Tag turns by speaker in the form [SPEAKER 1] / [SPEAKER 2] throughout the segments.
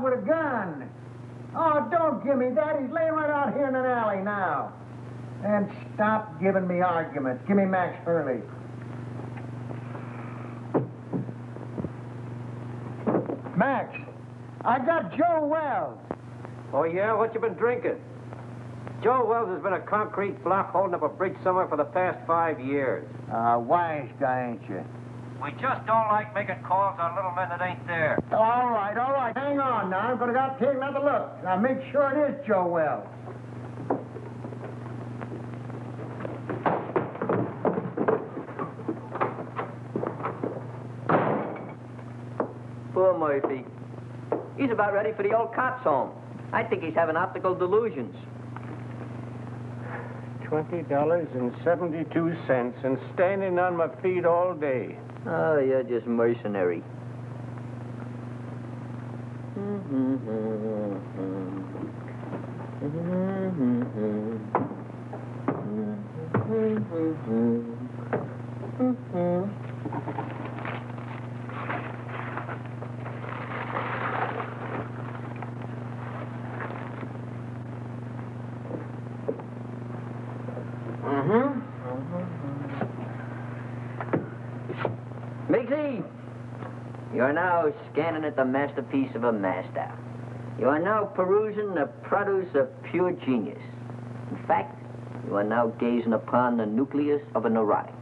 [SPEAKER 1] out with a gun. Oh, don't give me that. He's laying right out here in an alley now. And stop giving me arguments. Give me Max Hurley. Max, I got Joe Wells.
[SPEAKER 2] Oh, yeah? What you been drinking? Joe Wells has been a concrete block holding up a bridge somewhere for the past 5 years.
[SPEAKER 1] Wise guy, ain't you?
[SPEAKER 2] We just don't like making calls on little men that ain't there.
[SPEAKER 1] All right. Hang on now. I'm going to take another look. Now, make sure it is Joe Wells.
[SPEAKER 3] Poor Murphy. He's about ready for the old cops' home. I think he's having optical delusions.
[SPEAKER 4] $20.72 and standing on my feet all day.
[SPEAKER 3] Oh, you're just mercenary. Miggsy, you're now scanning at the masterpiece of a master. You are now perusing the produce of pure genius. In fact, you are now gazing upon the nucleus of a neurotic.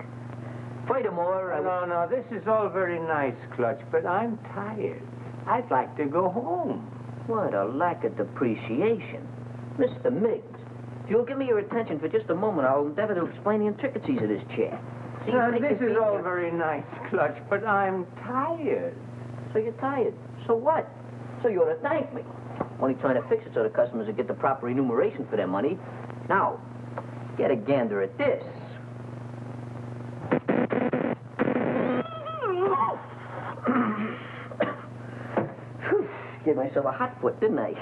[SPEAKER 3] Furthermore,
[SPEAKER 4] No, this is all very nice, Clutch, but I'm tired. I'd like to go home.
[SPEAKER 3] What a lack of depreciation. Mr. Miggs, if you'll give me your attention for just a moment, I'll endeavor to explain the intricacies of this chair. See,
[SPEAKER 4] This is all very nice, Clutch, but I'm tired.
[SPEAKER 3] So you're tired. So what? So you ought to thank me. Only trying to fix it so the customers will get the proper remuneration for their money. Now, get a gander at this. Gave myself a hot foot, didn't I?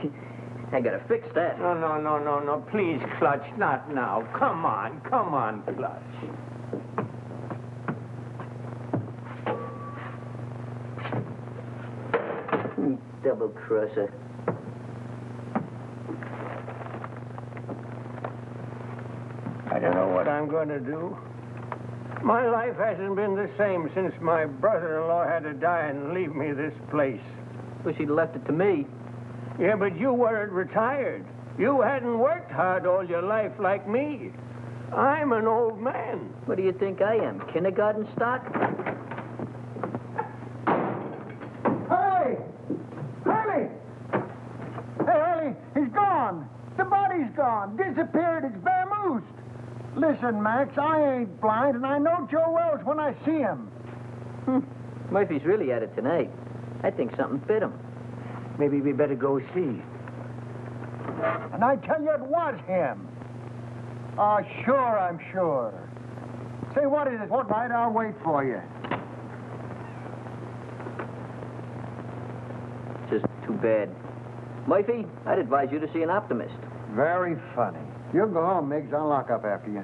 [SPEAKER 3] I gotta fix that.
[SPEAKER 4] No, please, Clutch, not now. Come on, Clutch.
[SPEAKER 3] Double crosser.
[SPEAKER 4] I don't know what I'm going to do. My life hasn't been the same since my brother-in-law had to die and leave me this place.
[SPEAKER 3] Wish he'd left it to me.
[SPEAKER 4] Yeah, but you weren't retired. You hadn't worked hard all your life like me. I'm an old man.
[SPEAKER 3] What do you think I am, kindergarten stock?
[SPEAKER 1] Hurley! Hey, Hurley, he's gone. The body's gone. Disappeared. It's vamoosed. Listen, Max, I ain't blind, and I know Joe Wells when I see him.
[SPEAKER 3] Murphy's really at it tonight. I think something bit him.
[SPEAKER 4] Maybe we better go see.
[SPEAKER 1] And I tell you, it was him. Oh, sure, I'm sure. Say, what is it? What right? I'll wait for you.
[SPEAKER 3] Just too bad. Murphy, I'd advise you to see an optimist.
[SPEAKER 1] Very funny. You'll go home, Miggs. I'll lock up after you.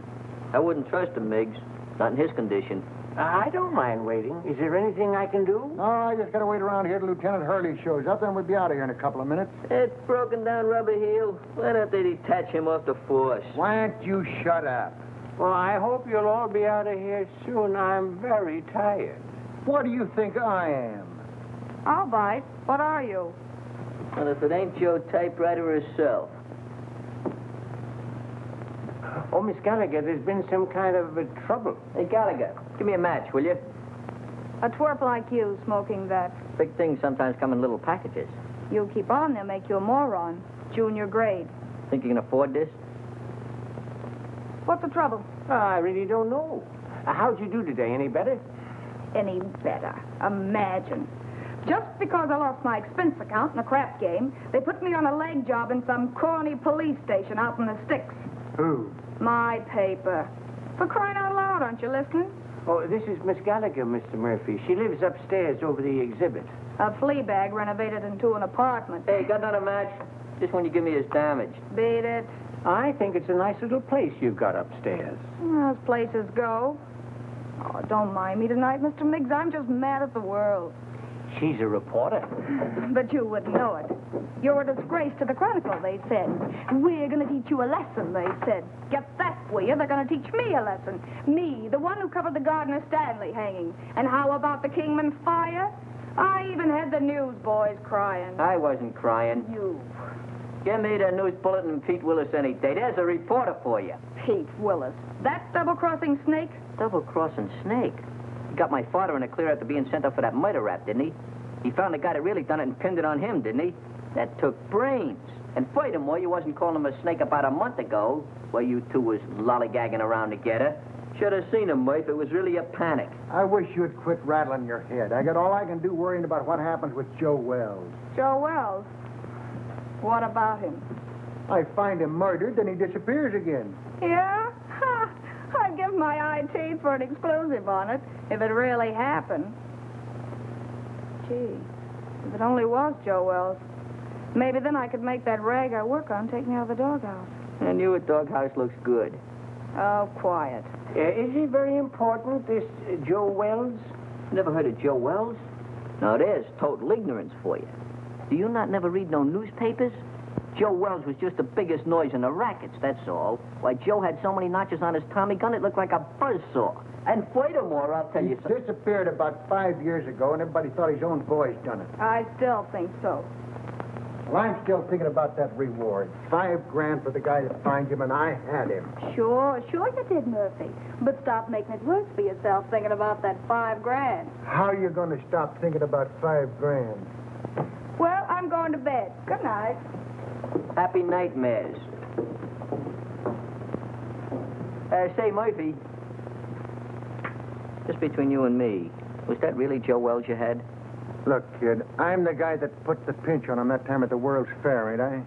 [SPEAKER 3] I wouldn't trust him, Miggs. Not in his condition.
[SPEAKER 4] I don't mind waiting. Is there anything I can do?
[SPEAKER 1] No, I just gotta wait around here till Lieutenant Hurley shows up, then we'll be out of here in a couple of minutes.
[SPEAKER 3] That broken down rubber heel, why don't they detach him off the force?
[SPEAKER 1] Why don't you shut up?
[SPEAKER 4] Well, I hope you'll all be out of here soon. I'm very tired.
[SPEAKER 1] What do you think I am?
[SPEAKER 5] All right. What are you?
[SPEAKER 3] And if it ain't your typewriter herself.
[SPEAKER 4] Oh, Miss Gallagher, there's been some kind of trouble.
[SPEAKER 3] Hey, Gallagher, give me a match, will you?
[SPEAKER 5] A twerp like you smoking that.
[SPEAKER 3] Big things sometimes come in little packages.
[SPEAKER 5] You keep on, they'll make you a moron. Junior grade.
[SPEAKER 3] Think you can afford this?
[SPEAKER 5] What's the trouble?
[SPEAKER 4] I really don't know. How'd you do today? Any better?
[SPEAKER 5] Any better. Imagine. Just because I lost my expense account in a crap game, they put me on a leg job in some corny police station out in the sticks.
[SPEAKER 1] Who?
[SPEAKER 5] My paper. For crying out loud, aren't you listening?
[SPEAKER 4] Oh, this is Miss Gallagher, Mr. Murphy. She lives upstairs over the exhibit.
[SPEAKER 5] A flea bag renovated into an apartment.
[SPEAKER 3] Hey, got another match? Just when you give me his damage.
[SPEAKER 5] Beat it.
[SPEAKER 4] I think it's a nice little place you've got upstairs.
[SPEAKER 5] As places go. Oh, don't mind me tonight, Mr. Miggs. I'm just mad at the world.
[SPEAKER 2] She's a reporter.
[SPEAKER 5] But you wouldn't know it. You're a disgrace to the Chronicle, they said. We're going to teach you a lesson, they said. Get that, will you? They're going to teach me a lesson. Me, the one who covered the Gardner Stanley hanging. And how about the Kingman fire? I even had the newsboys crying.
[SPEAKER 3] I wasn't crying.
[SPEAKER 5] You.
[SPEAKER 3] Give me the news bulletin and Pete Willis any day. There's a reporter for you.
[SPEAKER 5] Pete Willis. That double-crossing snake?
[SPEAKER 3] Double-crossing snake? He got my father in a clear after being sent up for that murder rap, didn't he? He found the guy that really done it and pinned it on him, didn't he? That took brains. And furthermore, you wasn't calling him a snake about a month ago, while you two was lollygagging around together. Should have seen him, Murph. It was really a panic.
[SPEAKER 1] I wish you'd quit rattling your head. I got all I can do worrying about what happens with Joe Wells.
[SPEAKER 5] Joe Wells? What about him?
[SPEAKER 1] I find him murdered, then he disappears again.
[SPEAKER 5] Yeah? Ha! I'd give my eye teeth for an explosive on it, if it really happened. Gee, if it only was Joe Wells, maybe then I could make that rag I work on take me out of the doghouse.
[SPEAKER 3] And you at doghouse looks good.
[SPEAKER 5] Oh, quiet.
[SPEAKER 4] Is he very important, this Joe Wells?
[SPEAKER 3] Never heard of Joe Wells? Now, there's total ignorance for you. Do you not never read no newspapers? Joe Wells was just the biggest noise in the rackets, that's all. Why, Joe had so many notches on his Tommy gun, it looked like a buzzsaw. And furthermore, I'll tell
[SPEAKER 1] He
[SPEAKER 3] you something.
[SPEAKER 1] disappeared about 5 years ago, and everybody thought his own boys done it.
[SPEAKER 5] I still think so.
[SPEAKER 1] Well, I'm still thinking about that reward. $5,000 for the guy that finds him, and I had him.
[SPEAKER 5] Sure you did, Murphy. But stop making it worse for yourself thinking about that $5,000.
[SPEAKER 1] How are you going to stop thinking about $5,000?
[SPEAKER 5] Well, I'm going to bed. Good night.
[SPEAKER 3] Happy nightmares. Say, Murphy. Just between you and me, was that really Joe Wells you had?
[SPEAKER 1] Look, kid, I'm the guy that put the pinch on him that time at the World's Fair, ain't I?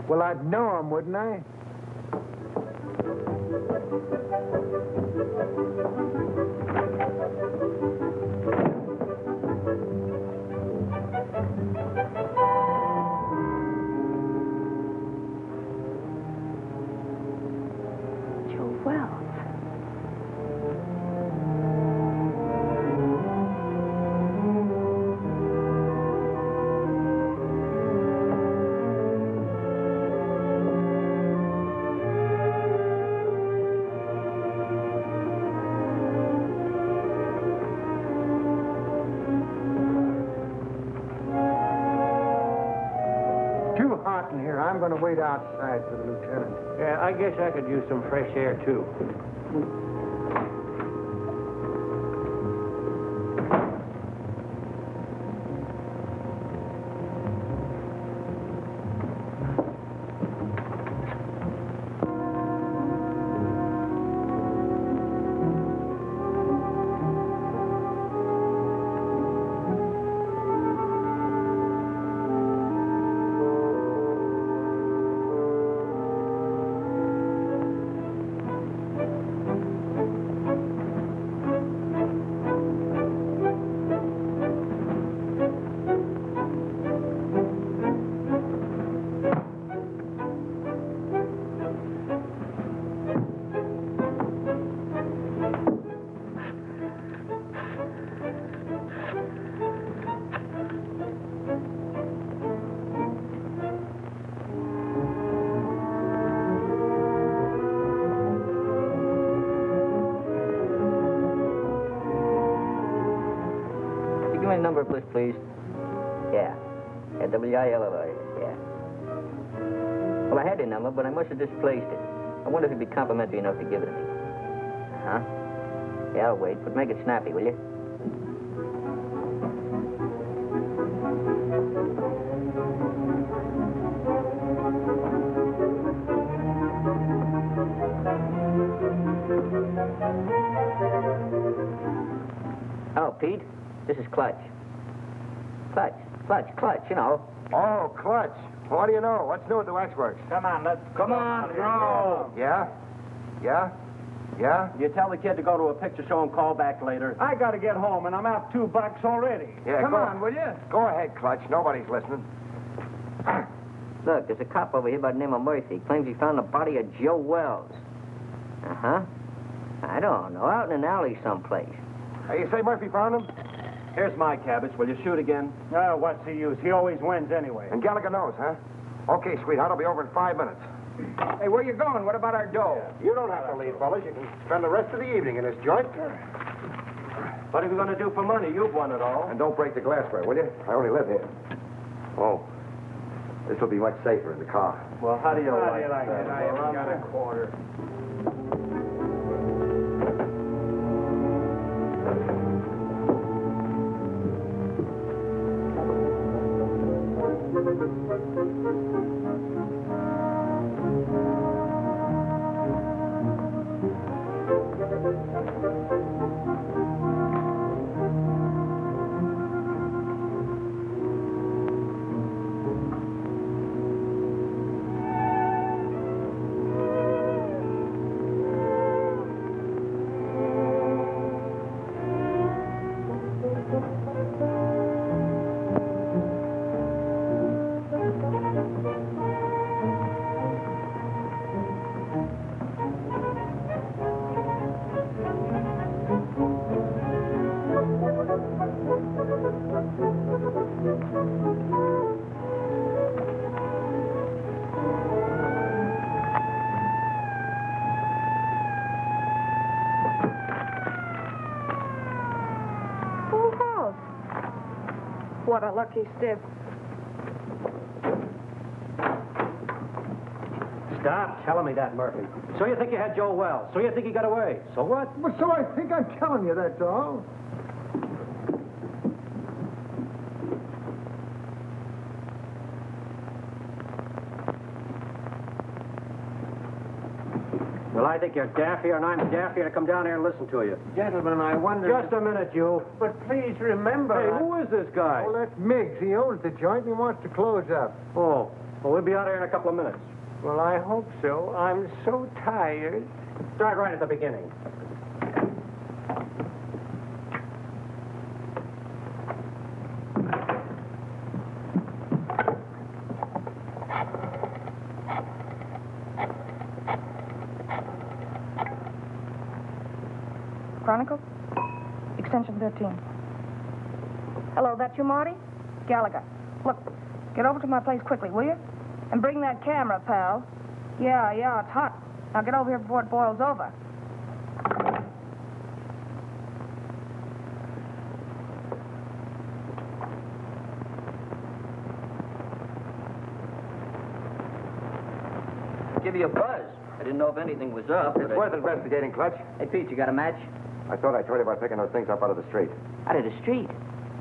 [SPEAKER 1] Well, I'd know him, wouldn't I?
[SPEAKER 5] Joe Wells.
[SPEAKER 1] Too hot in here. I'm going to wait outside for the lieutenant.
[SPEAKER 4] Yeah, I guess I could use some fresh air, too.
[SPEAKER 3] Give me a number of list, please. Yeah. Yeah, W-I-L-L-I, yeah. Well, I had the number, but I must have displaced it. I wonder if it'd be complimentary enough to give it to me. Uh-huh. Yeah, I'll wait, but make it snappy, will you? Oh, Pete, this is Clutch. Clutch, you know.
[SPEAKER 6] Oh, Clutch. What do you know? What's new at the waxworks?
[SPEAKER 2] Come on, bro.
[SPEAKER 6] Yeah?
[SPEAKER 2] You tell the kid to go to a picture show and call back later.
[SPEAKER 4] I got to get home, and I'm out $2 already.
[SPEAKER 6] Yeah,
[SPEAKER 4] Come
[SPEAKER 6] go
[SPEAKER 4] on, will you?
[SPEAKER 6] Go ahead, Clutch. Nobody's listening.
[SPEAKER 3] Look, there's a cop over here by the name of Murphy. Claims he found the body of Joe Wells. Uh-huh. I don't know, out in an alley someplace.
[SPEAKER 6] Hey, you say Murphy found him?
[SPEAKER 2] Here's my cabbage. Will you shoot again?
[SPEAKER 4] Oh, what's the use? He always wins anyway.
[SPEAKER 6] And Gallagher knows, huh? Okay, sweetheart, I'll be over in 5 minutes. Hey, where you going? What about our dough? You don't have to leave, fellas. You can spend the rest of the evening in this joint.
[SPEAKER 2] What are we going to do for money? You've won it all.
[SPEAKER 6] And don't break the glassware, will you? I only live here. Oh, this will be much safer in the car.
[SPEAKER 2] Well, how do you like
[SPEAKER 4] it? I haven't got a quarter.
[SPEAKER 5] What a lucky stiff.
[SPEAKER 2] Stop telling me that, Murphy. So you think you had Joe Wells. So you think he got away. So what?
[SPEAKER 1] Well, so I think I'm telling you, that's all.
[SPEAKER 2] Well, I think you're daffier and I'm daffier to come down here and listen to you.
[SPEAKER 4] Gentlemen, I wonder...
[SPEAKER 2] Just a minute, you.
[SPEAKER 4] But please remember...
[SPEAKER 2] Hey, who is this guy?
[SPEAKER 1] Oh, that's Miggs. He owns the joint and he wants to close up.
[SPEAKER 2] Oh, well, we'll be out here in a couple of minutes.
[SPEAKER 4] Well, I hope so. I'm so tired.
[SPEAKER 2] Start right at the beginning.
[SPEAKER 5] Chronicle? Extension 13. Hello, that you, Marty? Gallagher. Look, get over to my place quickly, will you? And bring that camera, pal. Yeah, it's hot. Now get over here before it boils over.
[SPEAKER 3] Give you a buzz. I didn't know if anything was up.
[SPEAKER 6] It's worth investigating, Clutch.
[SPEAKER 3] Hey, Pete, you got a match?
[SPEAKER 6] I thought I told you about picking those things up out of the street.
[SPEAKER 3] Out of the street?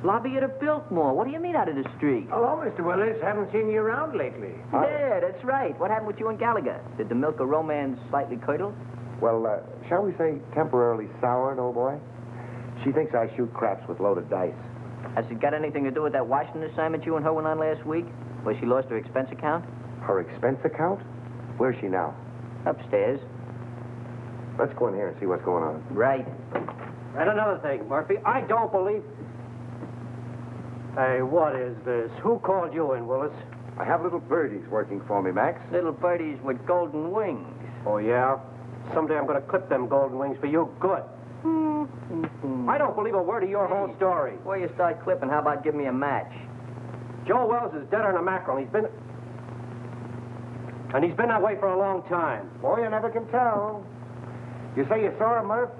[SPEAKER 3] Lobby at a Biltmore. What do you mean out of the street?
[SPEAKER 4] Hello, Mr. Willis. Haven't seen you around lately.
[SPEAKER 3] Yeah, that's right. What happened with you and Gallagher? Did the milk of romance slightly curdle?
[SPEAKER 6] Well, shall we say temporarily soured, old boy? She thinks I shoot craps with loaded dice.
[SPEAKER 3] Has it got anything to do with that Washington assignment you and her went on last week? Where she lost her expense account?
[SPEAKER 6] Her expense account? Where's she now?
[SPEAKER 3] Upstairs.
[SPEAKER 6] Let's go in here and see what's going on.
[SPEAKER 3] Right.
[SPEAKER 2] And another thing, Murphy, I don't believe... Hey, what is this? Who called you in, Willis?
[SPEAKER 6] I have little birdies working for me, Max.
[SPEAKER 3] Little birdies with golden wings.
[SPEAKER 2] Oh, yeah? Someday I'm going to clip them golden wings for you good. I don't believe a word of your whole story.
[SPEAKER 3] Before you start clipping, how about give me a match?
[SPEAKER 2] Joe Wells is deader than a mackerel. He's been that way for a long time.
[SPEAKER 6] Boy, you never can tell. You say you saw him, Murph?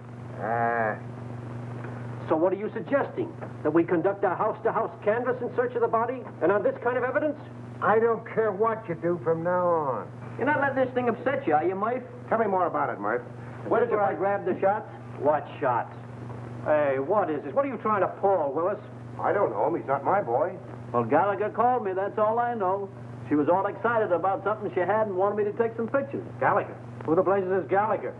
[SPEAKER 2] So what are you suggesting? That we conduct a house-to-house canvass in search of the body? And on this kind of evidence?
[SPEAKER 1] I don't care what you do from now on.
[SPEAKER 3] You're not letting this thing upset you, are you, Murph?
[SPEAKER 6] Tell me more about it, Murph.
[SPEAKER 2] Where did I grab the shots? What shots? Hey, what is this? What are you trying to pull, Willis?
[SPEAKER 6] I don't know him. He's not my boy.
[SPEAKER 7] Well, Gallagher called me, that's all I know. She was all excited about something she had and wanted me to take some pictures.
[SPEAKER 2] Gallagher? Who the blazes is Gallagher?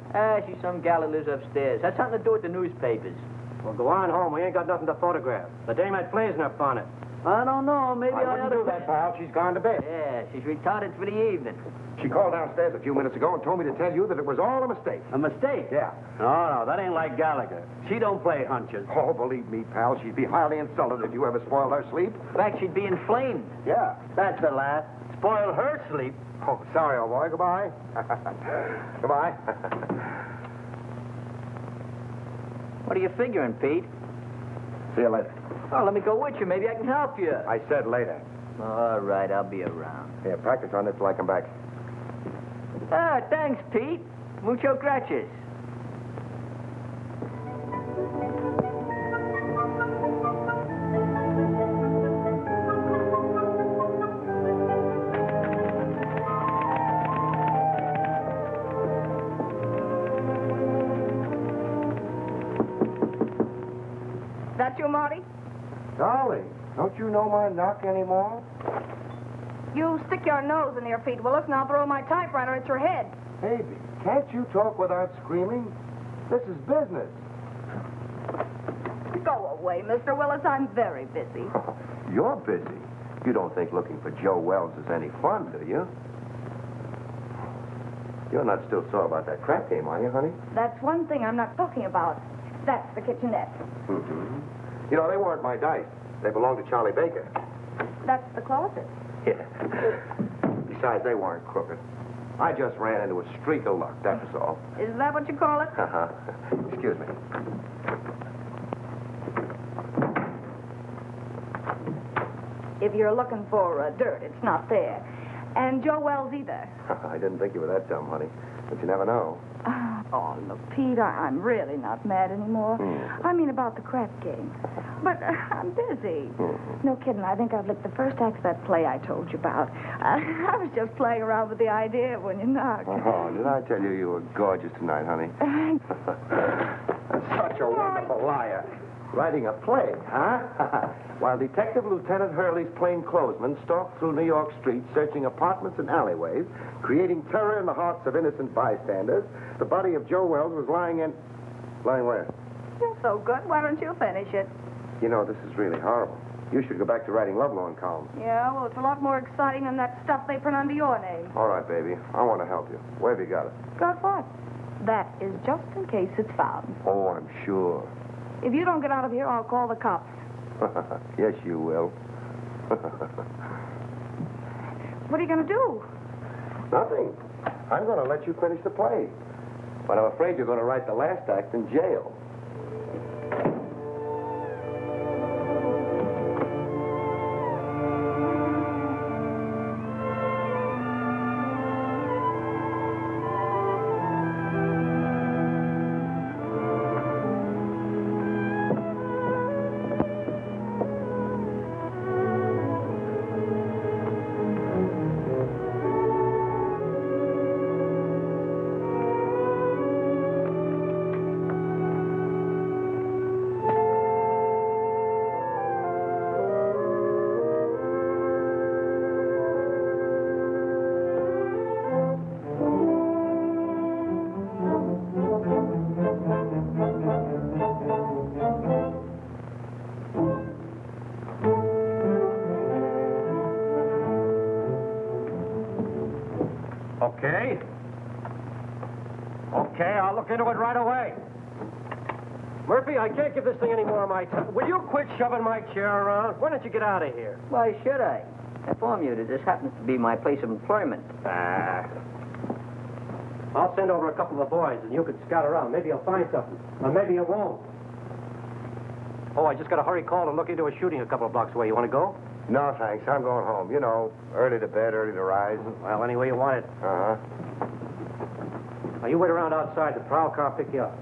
[SPEAKER 3] She's some gal that lives upstairs. Has something to do with the newspapers.
[SPEAKER 2] Well, go on home. We ain't got nothing to photograph. The dame had flares in her bonnet.
[SPEAKER 7] I don't know, maybe I
[SPEAKER 6] wouldn't
[SPEAKER 7] ought to...
[SPEAKER 6] do that, pal. She's gone to bed.
[SPEAKER 3] Yeah, she's retarded for the evening.
[SPEAKER 6] She called downstairs a few minutes ago and told me to tell you that it was all a mistake.
[SPEAKER 7] A mistake?
[SPEAKER 6] Yeah.
[SPEAKER 7] No, that ain't like Gallagher. She don't play hunches.
[SPEAKER 6] Oh, believe me, pal, she'd be highly insulted if you ever spoiled her sleep.
[SPEAKER 3] In fact, she'd be inflamed.
[SPEAKER 6] Yeah.
[SPEAKER 7] That's the last. Spoil her sleep.
[SPEAKER 6] Oh, sorry, old boy. Goodbye. Goodbye.
[SPEAKER 3] What are you figuring, Pete?
[SPEAKER 6] See you later.
[SPEAKER 3] Oh, let me go with you. Maybe I can help you.
[SPEAKER 6] I said later.
[SPEAKER 3] All right, I'll be around.
[SPEAKER 6] Yeah, practice on this till I come back.
[SPEAKER 3] Ah, thanks, Pete. Mucho gracias.
[SPEAKER 5] That you, Marty?
[SPEAKER 6] Darling, don't you know my knock anymore?
[SPEAKER 5] You stick your nose in here, Pete Willis, and I'll throw my typewriter at your head.
[SPEAKER 6] Baby, can't you talk without screaming? This is business.
[SPEAKER 5] Go away, Mr. Willis. I'm very busy.
[SPEAKER 6] You're busy. You don't think looking for Joe Wells is any fun, do you? You're not still sore about that crap game, are you, honey?
[SPEAKER 5] That's one thing I'm not talking about. That's the kitchenette.
[SPEAKER 6] Mm-hmm. You know, they weren't my dice. They belonged to Charlie Baker.
[SPEAKER 5] That's the closet.
[SPEAKER 6] Yeah. Besides, they weren't crooked. I just ran into a streak of luck, that was all.
[SPEAKER 5] Is that what you call it?
[SPEAKER 6] Uh-huh. Excuse me.
[SPEAKER 5] If you're looking for dirt, it's not there. And Joe Wells either.
[SPEAKER 6] I didn't think you were that dumb, honey. But you never know.
[SPEAKER 5] Oh, look, Pete, I'm really not mad anymore. I mean about the crap game. But I'm busy. No kidding, I think I've licked the first act of that play I told you about. I was just playing around with the idea when you knocked.
[SPEAKER 6] Oh, did I tell you you were gorgeous tonight, honey? Such a wonderful liar. Writing a play, huh? While Detective Lieutenant Hurley's plainclothesmen stalked through New York streets, searching apartments and alleyways, creating terror in the hearts of innocent bystanders, the body of Joe Wells was lying in... Lying where?
[SPEAKER 5] You're so good. Why don't you finish it?
[SPEAKER 6] You know, this is really horrible. You should go back to writing lovelorn columns.
[SPEAKER 5] Yeah, well, it's a lot more exciting than that stuff they print under your name.
[SPEAKER 6] All right, baby. I want to help you. Where have you got it?
[SPEAKER 5] Got what? That is just in case it's found.
[SPEAKER 6] Oh, I'm sure.
[SPEAKER 5] If you don't get out of here, I'll call the cops.
[SPEAKER 6] Yes, you will.
[SPEAKER 5] What are you going to do?
[SPEAKER 6] Nothing. I'm going to let you finish the play. But I'm afraid you're going to write the last act in jail.
[SPEAKER 2] Okay, I'll look into it right away. Murphy, I can't give this thing any more of my time. Will you quit shoving my chair around? Why don't you get out of here?
[SPEAKER 3] Why should I? I inform you that this happens to be my place of employment.
[SPEAKER 2] I'll send over a couple of boys, and you can scout around. Maybe you'll find something. Or maybe you won't. Oh, I just got a hurry call to look into a shooting a couple of blocks away. You want to go?
[SPEAKER 6] No, thanks. I'm going home. You know, early to bed, early to rise.
[SPEAKER 2] Well, any way you want it.
[SPEAKER 6] Uh-huh.
[SPEAKER 2] Now, you wait around outside. The prowl car will pick you up.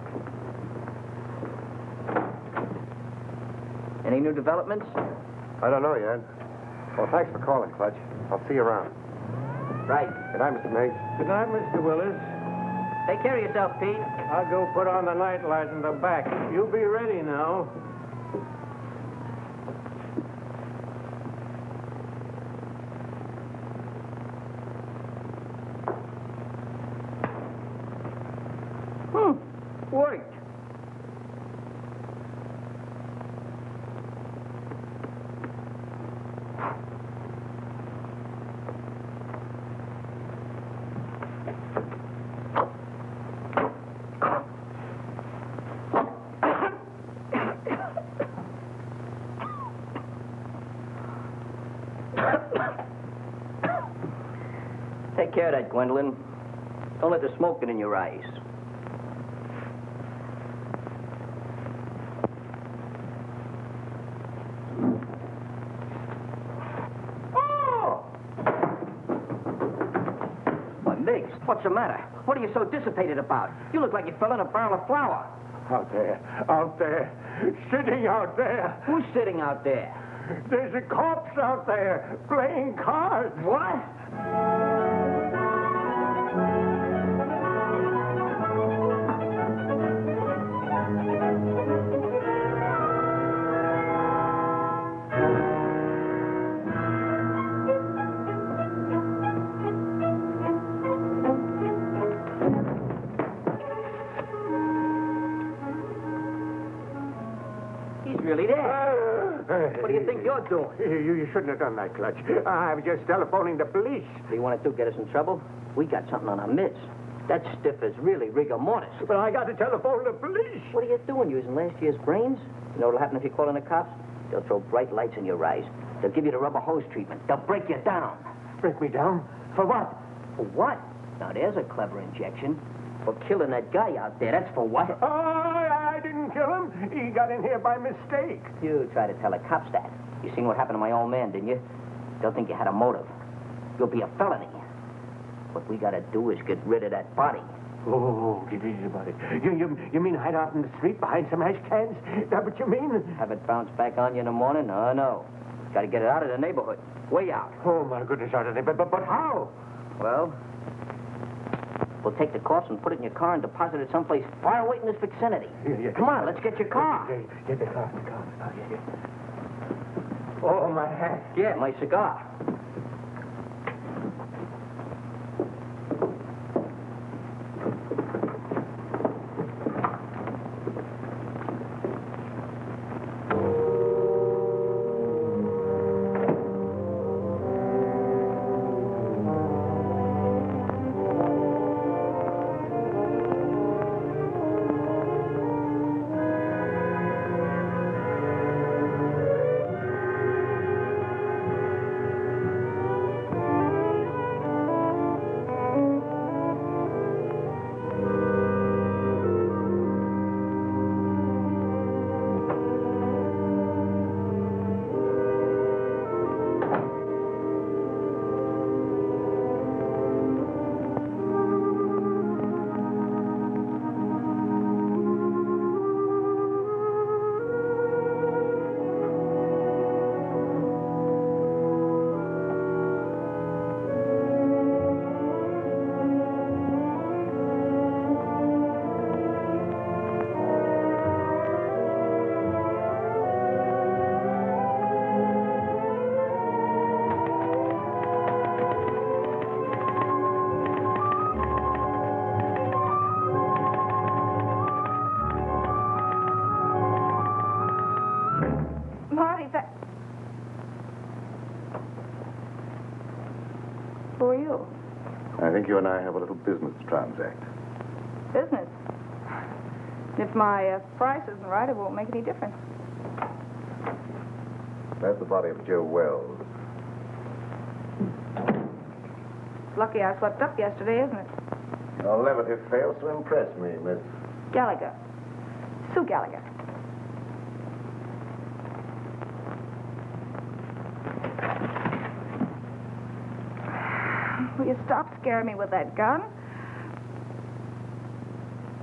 [SPEAKER 3] Any new developments?
[SPEAKER 6] I don't know yet. Well, thanks for calling, Clutch. I'll see you around.
[SPEAKER 3] Right.
[SPEAKER 6] Good night, Mr. Miggs.
[SPEAKER 4] Good night, Mr. Willis.
[SPEAKER 3] Take care of yourself, Pete.
[SPEAKER 4] I'll go put on the night light in the back. You be ready now.
[SPEAKER 3] Worked. Take care of that, Gwendolyn. Don't let the smoke get in your eyes. matter? What are you so dissipated about? You look like you fell in a barrel of flour.
[SPEAKER 4] Out there, sitting out there.
[SPEAKER 3] Who's sitting out there?
[SPEAKER 4] There's a corpse out there playing cards.
[SPEAKER 3] What? Really there. What do you think you're doing?
[SPEAKER 4] You shouldn't have done that, Clutch. I was just telephoning the police.
[SPEAKER 3] What do you want to do, get us in trouble? We got something on our midst. That stiff is really rigor mortis.
[SPEAKER 4] But I got to telephone the police.
[SPEAKER 3] What are you doing, using last year's brains? You know what'll happen if you call in the cops? They'll throw bright lights in your eyes. They'll give you the rubber hose treatment. They'll break you down.
[SPEAKER 4] Break me down? For what?
[SPEAKER 3] For what? Now, there's a clever injection. For killing that guy out there. That's for what?
[SPEAKER 4] Oh, I didn't kill him. He got in here by mistake.
[SPEAKER 3] You try to tell the cops that. You seen what happened to my old man, didn't you? They'll think you had a motive. You'll be a felony. What we gotta do is get rid of that body.
[SPEAKER 4] Oh, get easy about it. You mean hide out in the street behind some ash cans? Is that what you mean?
[SPEAKER 3] Have it bounce back on you in the morning? Oh, no. Gotta get it out of the neighborhood. Way out.
[SPEAKER 4] Oh, my goodness, out of there. But how?
[SPEAKER 3] Well, we'll take the corpse and put it in your car and deposit it someplace far away in this vicinity.
[SPEAKER 4] Yeah.
[SPEAKER 3] Come on, let's get your car.
[SPEAKER 4] Get the car. Yeah. Oh, my hat.
[SPEAKER 3] Yeah, my cigar. Who are you?
[SPEAKER 6] I think you and I have a little business to transact.
[SPEAKER 5] Business? If my price isn't right, it won't make any difference.
[SPEAKER 6] That's the body of Joe Wells.
[SPEAKER 5] Lucky I slept up yesterday, isn't it?
[SPEAKER 6] Your levity fails to impress me, Miss...
[SPEAKER 5] Gallagher. Sue Gallagher. Will you stop scaring me with that gun?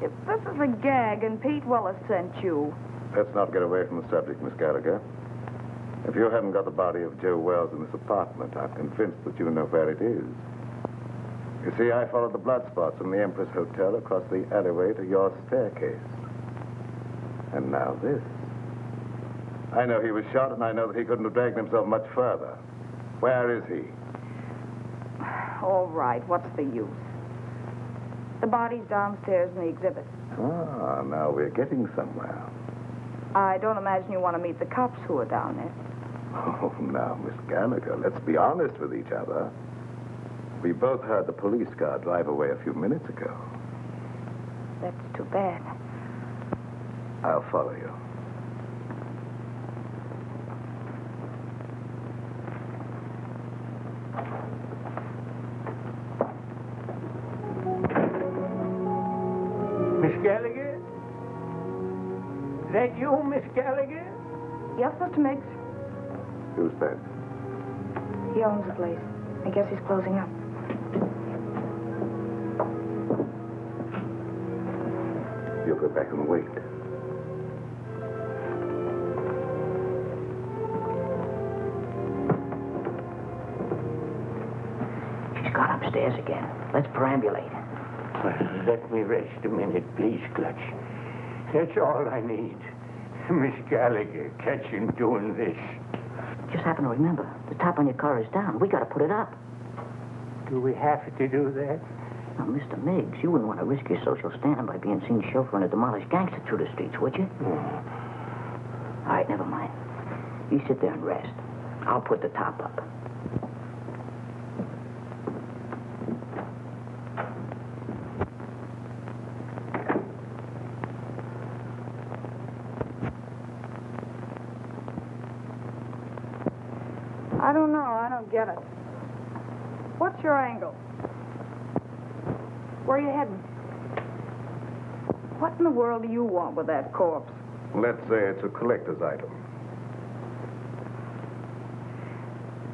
[SPEAKER 5] If this is a gag and Pete Willis sent you...
[SPEAKER 6] Let's not get away from the subject, Miss Gallagher. If you haven't got the body of Joe Wells in this apartment, I'm convinced that you know where it is. You see, I followed the blood spots from the Empress Hotel across the alleyway to your staircase. And now this. I know he was shot, and I know that he couldn't have dragged himself much further. Where is he?
[SPEAKER 5] All right, what's the use? The body's downstairs in the exhibit.
[SPEAKER 6] Ah, now we're getting somewhere.
[SPEAKER 5] I don't imagine you want to meet the cops who are down there.
[SPEAKER 6] Oh, now, Miss Gallagher, let's be honest with each other. We both heard the police car drive away a few minutes ago.
[SPEAKER 5] That's too bad.
[SPEAKER 6] I'll follow you.
[SPEAKER 4] Miss Gallagher? Is that you, Miss Gallagher?
[SPEAKER 5] Yes, Mr. Miggs.
[SPEAKER 6] Who's that?
[SPEAKER 5] He owns the place. I guess he's closing up.
[SPEAKER 6] go back and wait.
[SPEAKER 3] She's gone upstairs again. Let's perambulate.
[SPEAKER 4] Well, let me rest a minute, please, Clutch. That's all I need. Miss Gallagher, catch him doing this.
[SPEAKER 3] Just happen to remember, the top on your car is down. We got to put it up.
[SPEAKER 4] Do we have to do that?
[SPEAKER 3] Now, Mr. Miggs, you wouldn't want to risk your social standing by being seen chauffeuring a demolished gangster through the streets, would you? All right, never mind. You sit there and rest. I'll put the top up.
[SPEAKER 5] I don't know. I don't get it. What's your angle? Where are you heading? What in the world do you want with that corpse?
[SPEAKER 6] Let's say it's a collector's item.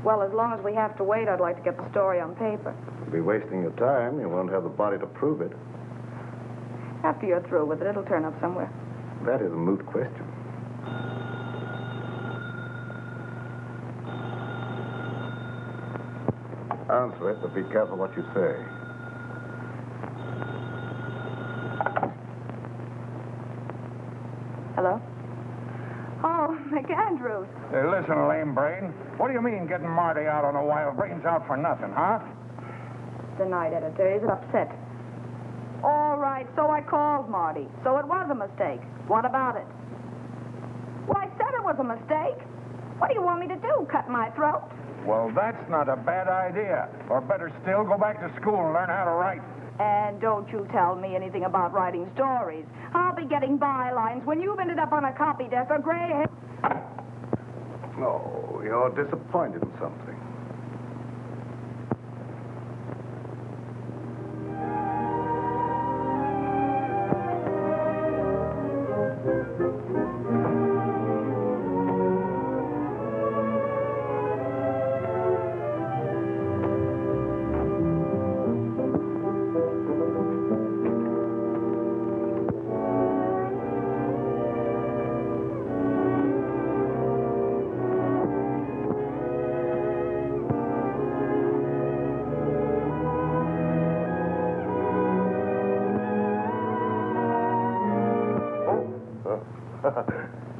[SPEAKER 5] Well, as long as we have to wait, I'd like to get the story on paper.
[SPEAKER 6] You'll be wasting your time. You won't have the body to prove it.
[SPEAKER 5] After you're through with it, it'll turn up somewhere.
[SPEAKER 6] That is a moot question. Answer it, but be careful what you say.
[SPEAKER 5] Hello? Oh, McAndrews.
[SPEAKER 1] Hey, listen, lame brain. What do you mean getting Marty out on a wild brains out for nothing, huh?
[SPEAKER 5] The night editor. Is it upset? All right, so I called Marty. So it was a mistake. What about it? Well, I said it was a mistake. What do you want me to do, cut my throat?
[SPEAKER 1] Well, that's not a bad idea. Or better still, go back to school and learn how to write.
[SPEAKER 5] And don't you tell me anything about writing stories. I'll be getting bylines when you've ended up on a copy desk or gray hair.
[SPEAKER 6] Oh, you're disappointed in something.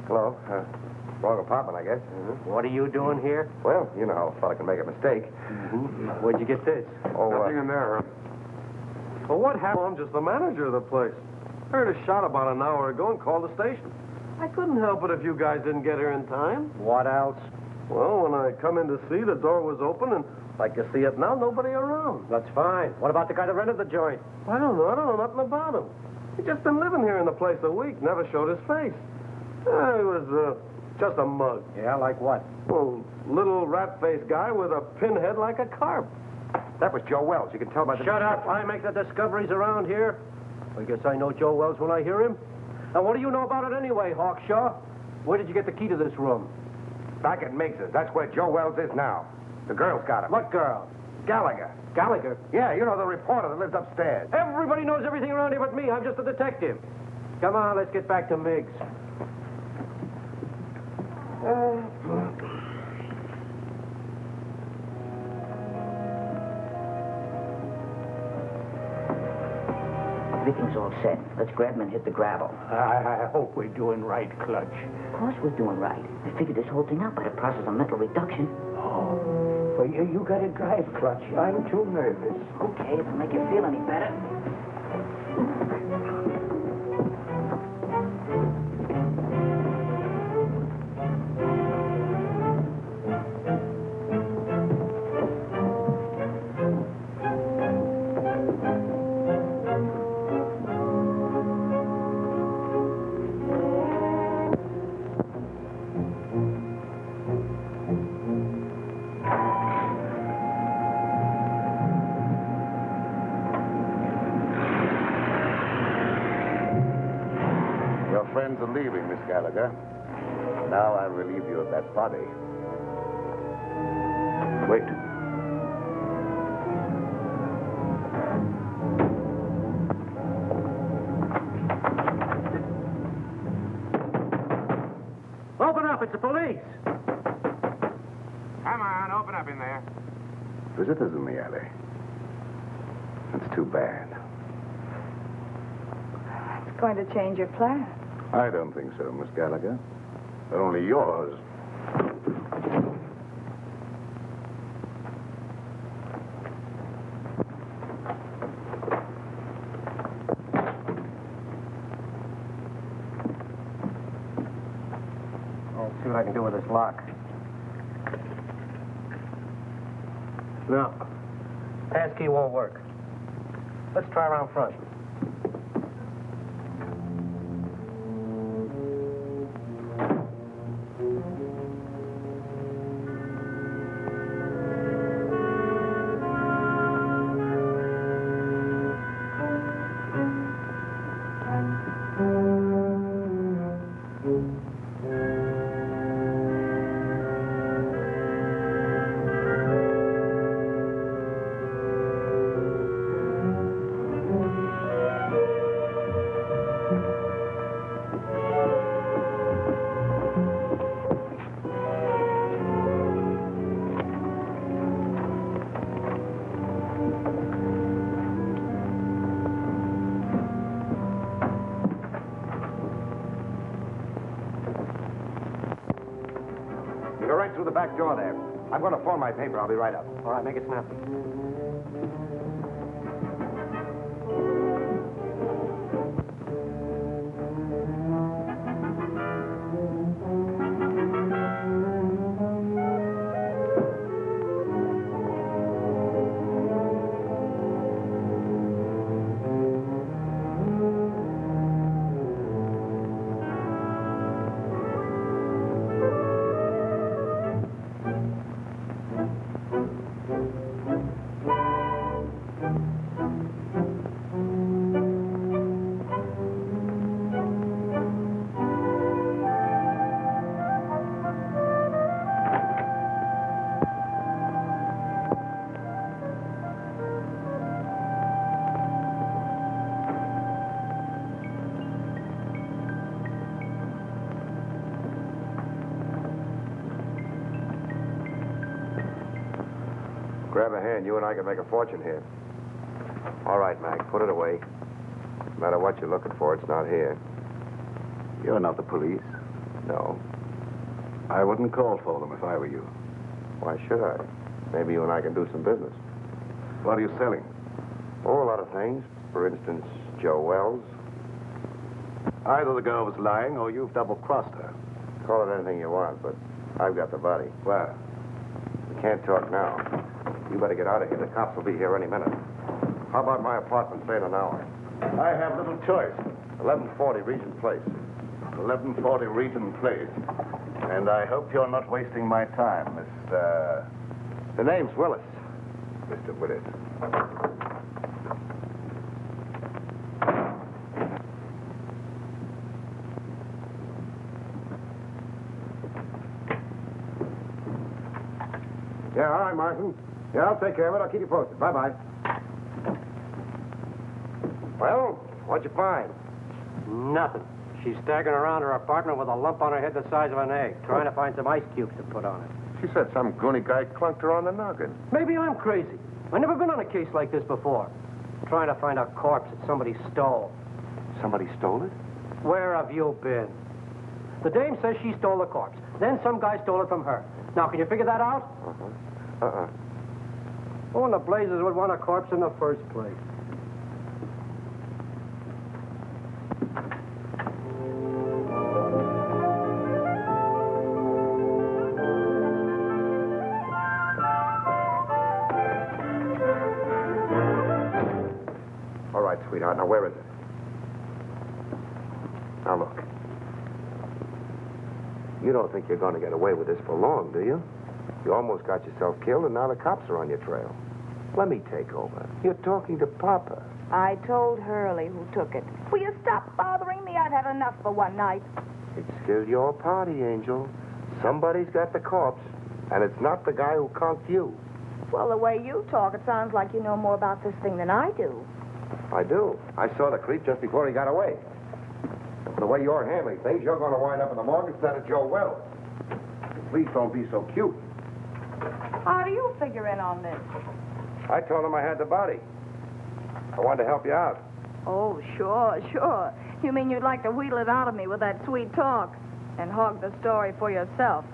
[SPEAKER 6] Hello. Wrong apartment, I guess.
[SPEAKER 2] Mm-hmm. What are you doing here?
[SPEAKER 6] Well, you know how a fella can make a mistake.
[SPEAKER 2] Mm-hmm. Where'd you get this?
[SPEAKER 6] Oh,
[SPEAKER 8] Nothing in there. Well, what happened? I'm just the manager of the place. Heard a shot about an hour ago and called the station. I couldn't help it if you guys didn't get here in time.
[SPEAKER 2] What else?
[SPEAKER 8] Well, when I come in to see, the door was open, and like you see it now, nobody around.
[SPEAKER 2] That's fine. What about the guy that rented the joint?
[SPEAKER 8] I don't know nothing about him. He's just been living here in the place a week, never showed his face. He was just a mug.
[SPEAKER 2] Yeah, like what?
[SPEAKER 8] Well, little rat-faced guy with a pinhead like a carp.
[SPEAKER 6] that was Joe Wells. You can tell by the...
[SPEAKER 2] Shut up. I make the discoveries around here. I guess I know Joe Wells when I hear him. Now, what do you know about it anyway, Hawkshaw? Where did you get the key to this room?
[SPEAKER 6] Back at Miggs's. That's where Joe Wells is now. The girl's got him.
[SPEAKER 2] What girl?
[SPEAKER 6] Gallagher.
[SPEAKER 2] Gallagher?
[SPEAKER 6] Yeah, you know, the reporter that lives upstairs.
[SPEAKER 2] Everybody knows everything around here but me. I'm just a detective. Come on, let's get back to Miggs.
[SPEAKER 3] Everything's all set. Let's grab him and hit the gravel.
[SPEAKER 4] I hope we're doing right, Clutch.
[SPEAKER 3] Of course we're doing right. I figured this whole thing out by the process of mental reduction.
[SPEAKER 4] Oh, well, you gotta drive, Clutch. I'm too nervous.
[SPEAKER 3] Okay, if it'll make you feel any better.
[SPEAKER 6] Friends are leaving, Miss Gallagher. Now I'll relieve you of that body. Wait.
[SPEAKER 2] It's the police.
[SPEAKER 9] Come on, open up in there.
[SPEAKER 6] Visitors in the alley. That's too bad.
[SPEAKER 5] It's going to change your plan.
[SPEAKER 6] I don't think so, Miss Gallagher. Only yours.
[SPEAKER 2] I'll see what I can do with this lock. No. Passkey won't work. Let's try around front.
[SPEAKER 6] You go right through the back door there. I'm going to phone my paper. I'll be right up.
[SPEAKER 2] All right, make it snappy.
[SPEAKER 6] Grab a hand. You and I can make a fortune here. All right, Mac. Put it away. No matter what you're looking for, it's not here. You're not the police? No. I wouldn't call for them if I were you. Why should I? Maybe you and I can do some business. What are you selling? Oh, a lot of things. For instance, Joe Wells. Either the girl was lying or you've double-crossed her. Call it anything you want, but I've got the body. Where? We can't talk now. You better get out of here. The cops will be here any minute. How about my apartment, say in an hour? I have little choice. 1140 Regent Place. 1140 Regent Place. And I hope you're not wasting my time, Mr... The name's Willis. Mr. Willis. Yeah, all right, Martin. Yeah, I'll take care of it. I'll keep you posted. Bye-bye. Well, what'd you find?
[SPEAKER 2] Nothing. She's staggering around her apartment with a lump on her head the size of an egg, trying to find some ice cubes to put on it.
[SPEAKER 6] She said some goony guy clunked her on the noggin.
[SPEAKER 2] Maybe I'm crazy. I've never been on a case like this before. Trying to find a corpse that somebody stole.
[SPEAKER 6] Somebody stole it?
[SPEAKER 2] Where have you been? The dame says she stole the corpse. Then some guy stole it from her. Now, can you figure that out? Who in the blazes would want a corpse in the first place?
[SPEAKER 6] All right, sweetheart. Now, where is it? Now, look. You don't think you're going to get away with this for long, do you? You almost got yourself killed, and now the cops are on your trail. Let me take over. You're talking to Papa.
[SPEAKER 5] I told Hurley who took it. Will you stop bothering me? I've had enough for one night.
[SPEAKER 6] It's still your party, Angel. Somebody's got the corpse, and it's not the guy who conked you.
[SPEAKER 5] Well, the way you talk, it sounds like you know more about this thing than I do.
[SPEAKER 6] I do. I saw the creep just before he got away. The way you're handling things, you're going to wind up in the morgue instead of Joe Wells. Please don't be so cute.
[SPEAKER 5] How do you figure in on this?
[SPEAKER 6] I told him I had the body. I wanted to help you out.
[SPEAKER 5] Oh, sure, sure. You mean you'd like to wheedle it out of me with that sweet talk and hog the story for yourself?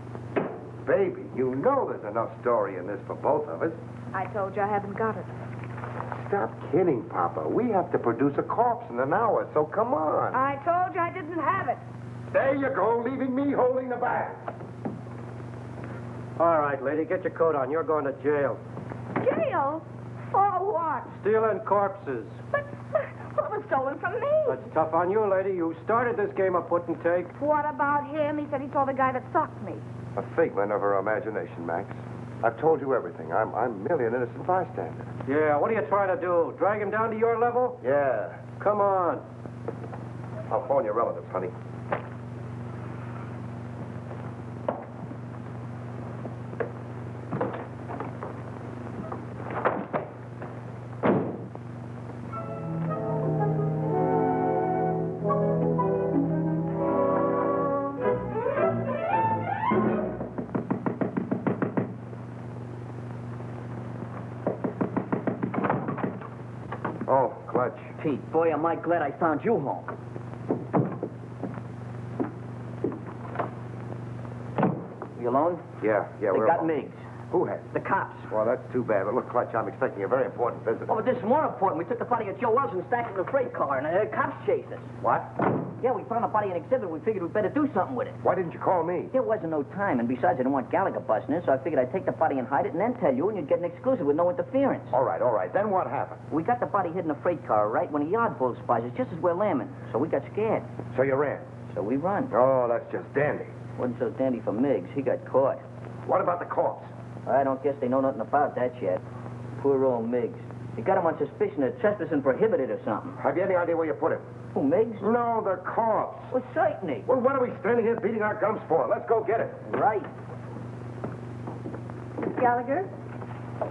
[SPEAKER 6] Baby, you know there's enough story in this for both of us.
[SPEAKER 5] I told you I haven't got it.
[SPEAKER 6] Stop kidding, Papa. We have to produce a corpse in an hour, so come on.
[SPEAKER 5] I told you I didn't have it.
[SPEAKER 6] There you go, leaving me holding the bag.
[SPEAKER 2] All right, lady, get your coat on. You're going to jail.
[SPEAKER 5] Jail? For what?
[SPEAKER 2] Stealing corpses.
[SPEAKER 5] But it was stolen from me.
[SPEAKER 2] That's tough on you, lady. You started this game of put and take.
[SPEAKER 5] What about him? He said he saw the guy that socked me.
[SPEAKER 6] A figment of her imagination, Max. I've told you everything. I'm merely an innocent bystander.
[SPEAKER 2] Yeah, what are you trying to do? Drag him down to your level?
[SPEAKER 6] Yeah.
[SPEAKER 2] Come on.
[SPEAKER 6] I'll phone your relatives, honey. Oh, Clutch.
[SPEAKER 9] Pete, boy, am I glad I found you home. You alone?
[SPEAKER 6] Yeah,
[SPEAKER 9] They
[SPEAKER 6] we're
[SPEAKER 9] got
[SPEAKER 6] alone.
[SPEAKER 9] Miggs.
[SPEAKER 6] Who has?
[SPEAKER 9] The cops.
[SPEAKER 6] Well, that's too bad. But look, Clutch, I'm expecting a very important visit.
[SPEAKER 9] Oh, but this is more important. We took the body of Joe Wells and stacked it in a freight car, and the cops chased us.
[SPEAKER 6] What?
[SPEAKER 9] Yeah, we found a body in exhibit. We figured we'd better do something with it.
[SPEAKER 6] Why didn't you call me?
[SPEAKER 9] There wasn't no time, and besides, I didn't want Gallagher busting in, so I figured I'd take the body and hide it and then tell you, and you'd get an exclusive with no interference.
[SPEAKER 6] All right. Then what happened?
[SPEAKER 9] We got the body hid in a freight car, right, when a yard bull spies us just as we're lambing. So we got scared.
[SPEAKER 6] So you ran?
[SPEAKER 9] So we run.
[SPEAKER 6] Oh, that's just dandy.
[SPEAKER 9] Wasn't so dandy for Miggs. He got caught.
[SPEAKER 6] What about the corpse?
[SPEAKER 9] I don't guess they know nothing about that yet. Poor old Miggs. They got him on suspicion of trespassing prohibited or something.
[SPEAKER 6] Have you any idea where you put him?
[SPEAKER 9] Who, Miggs?
[SPEAKER 6] No, the corpse.
[SPEAKER 9] Well, certainly.
[SPEAKER 6] Well, what are we standing here beating our gums for? Let's go get it.
[SPEAKER 9] Right.
[SPEAKER 5] Gallagher?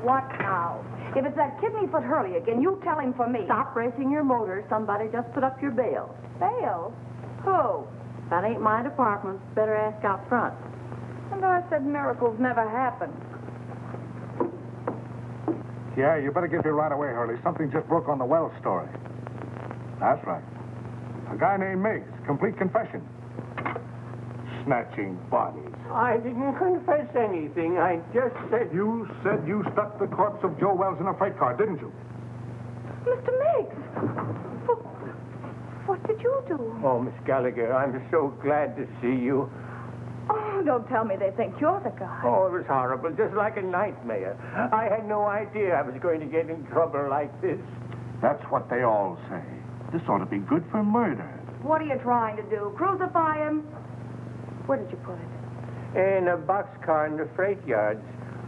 [SPEAKER 5] What now? If it's that kidney-foot Hurley again, you tell him for me.
[SPEAKER 10] Stop racing your motor. Somebody just put up your bail.
[SPEAKER 5] Bail? Who?
[SPEAKER 10] That ain't my department. Better ask out front.
[SPEAKER 5] And I said miracles never happen.
[SPEAKER 11] Yeah, you better get here right away, Hurley. Something just broke on the Wells story. That's right. A guy named Miggs. Complete confession. Snatching bodies.
[SPEAKER 4] I didn't confess anything. I just said...
[SPEAKER 11] You said you stuck the corpse of Joe Wells in a freight car, didn't you?
[SPEAKER 5] Mr. Miggs! What did you do?
[SPEAKER 4] Oh, Miss Gallagher, I'm so glad to see you.
[SPEAKER 5] Oh, don't tell me they think you're the guy.
[SPEAKER 4] Oh, it was horrible, just like a nightmare. I had no idea I was going to get in trouble like this.
[SPEAKER 11] That's what they all say. This ought to be good for murder.
[SPEAKER 5] What are you trying to do? Crucify him? Where did you put it?
[SPEAKER 4] In a boxcar in the freight yards.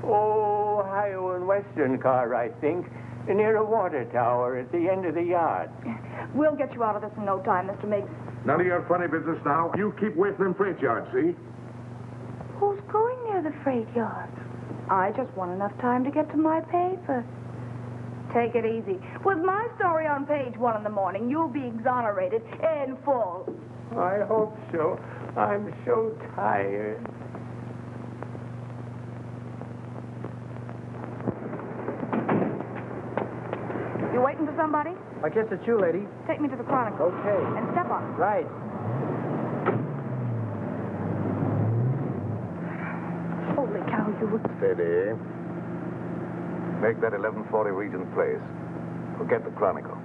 [SPEAKER 4] Oh, Ohio and Western car, I think. Near a water tower at the end of the yard.
[SPEAKER 5] We'll get you out of this in no time, Mr. Miggs.
[SPEAKER 11] None of your funny business now. You keep away from them freight yards, see?
[SPEAKER 5] Who's going near the freight yard? I just want enough time to get to my paper. Take it easy. With my story on page 1 in the morning, you'll be exonerated in full.
[SPEAKER 4] I hope so. I'm so tired.
[SPEAKER 5] You waiting for somebody?
[SPEAKER 2] I guess it's you, lady.
[SPEAKER 5] Take me to the Chronicle.
[SPEAKER 2] Okay.
[SPEAKER 5] And step on.
[SPEAKER 2] Right.
[SPEAKER 5] Holy cow, you...
[SPEAKER 11] Steady. Make that 1140 Regent Place. Forget the Chronicle.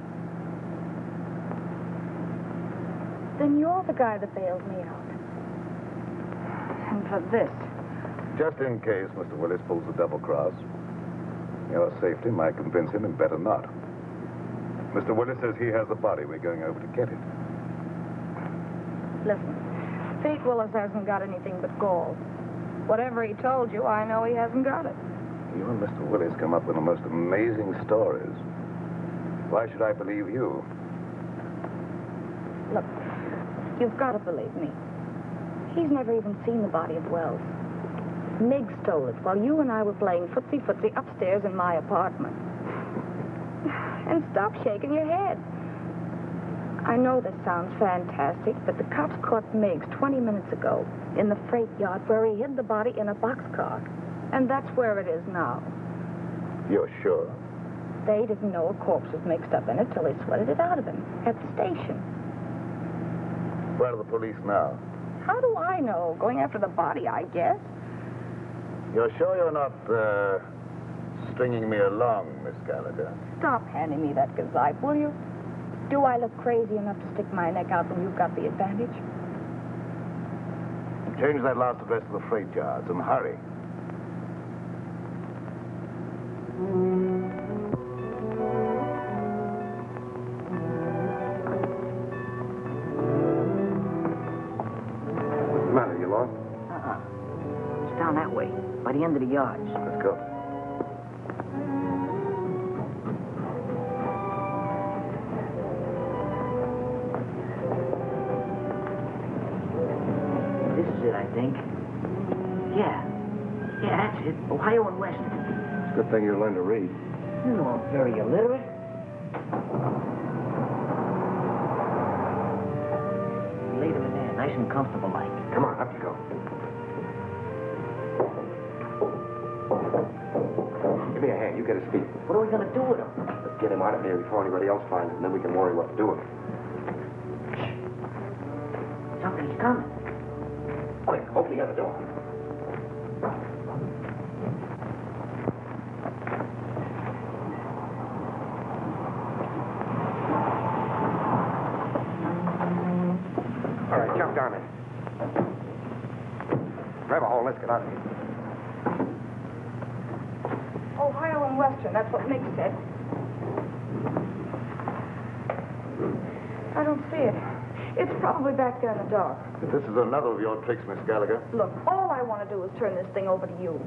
[SPEAKER 5] Then you're the guy that bailed me out. And for this.
[SPEAKER 11] Just in case Mr. Willis pulls a double cross. Your safety might convince him and better not. Mr. Willis says he has the body. We're going over to get it.
[SPEAKER 5] Listen, Pete Willis hasn't got anything but gall. Whatever he told you, I know he hasn't got it.
[SPEAKER 11] You and Mr. Willis come up with the most amazing stories. Why should I believe you?
[SPEAKER 5] Look, you've got to believe me. He's never even seen the body of Wells. Miggs stole it while you and I were playing footsie-footsie upstairs in my apartment. And stop shaking your head. I know this sounds fantastic, but the cops caught Miggs 20 minutes ago in the freight yard where he hid the body in a boxcar. And that's where it is now.
[SPEAKER 11] You're sure?
[SPEAKER 5] They didn't know a corpse was mixed up in it till they sweated it out of him at the station.
[SPEAKER 11] Where are the police now?
[SPEAKER 5] How do I know? Going after the body, I guess.
[SPEAKER 11] You're sure you're not, stringing me along, Miss Gallagher?
[SPEAKER 5] Stop handing me that gazeppe, will you? Do I look crazy enough to stick my neck out when you've got the advantage?
[SPEAKER 11] Change that last address to the freight yards and hurry.
[SPEAKER 6] What's the matter? You lost?
[SPEAKER 9] It's down that way, by the end of the yards.
[SPEAKER 6] Let's go.
[SPEAKER 9] This is it, I think. Yeah, that's it. Ohio and West.
[SPEAKER 6] It's a good thing you learned to read.
[SPEAKER 9] You know I'm very illiterate. Laid him in there, nice and comfortable like.
[SPEAKER 6] Come on, up you go. Give me a hand. You get his feet.
[SPEAKER 9] What are we going to do with him?
[SPEAKER 6] Let's get him out of here before anybody else finds him, and then we can worry what to do with him.
[SPEAKER 9] Somebody's coming.
[SPEAKER 6] Quick, open the other door. All right, jump down in. Grab a hole, let's get out of here.
[SPEAKER 5] Ohio and Western, that's what Mick said. I don't see it. It's probably back there in the dark.
[SPEAKER 11] If this is another of your tricks, Miss Gallagher.
[SPEAKER 5] Look, all I want to do is turn this thing over to you.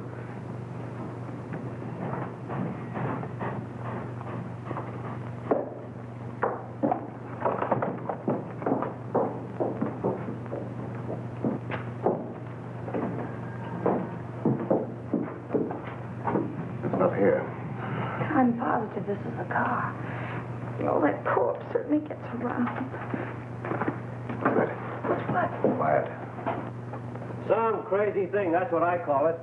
[SPEAKER 11] It's not here.
[SPEAKER 5] I'm positive this is a car. You know, that corpse certainly gets around.
[SPEAKER 11] Ready.
[SPEAKER 5] What's what?
[SPEAKER 11] Quiet.
[SPEAKER 2] Some crazy thing, that's what I call it.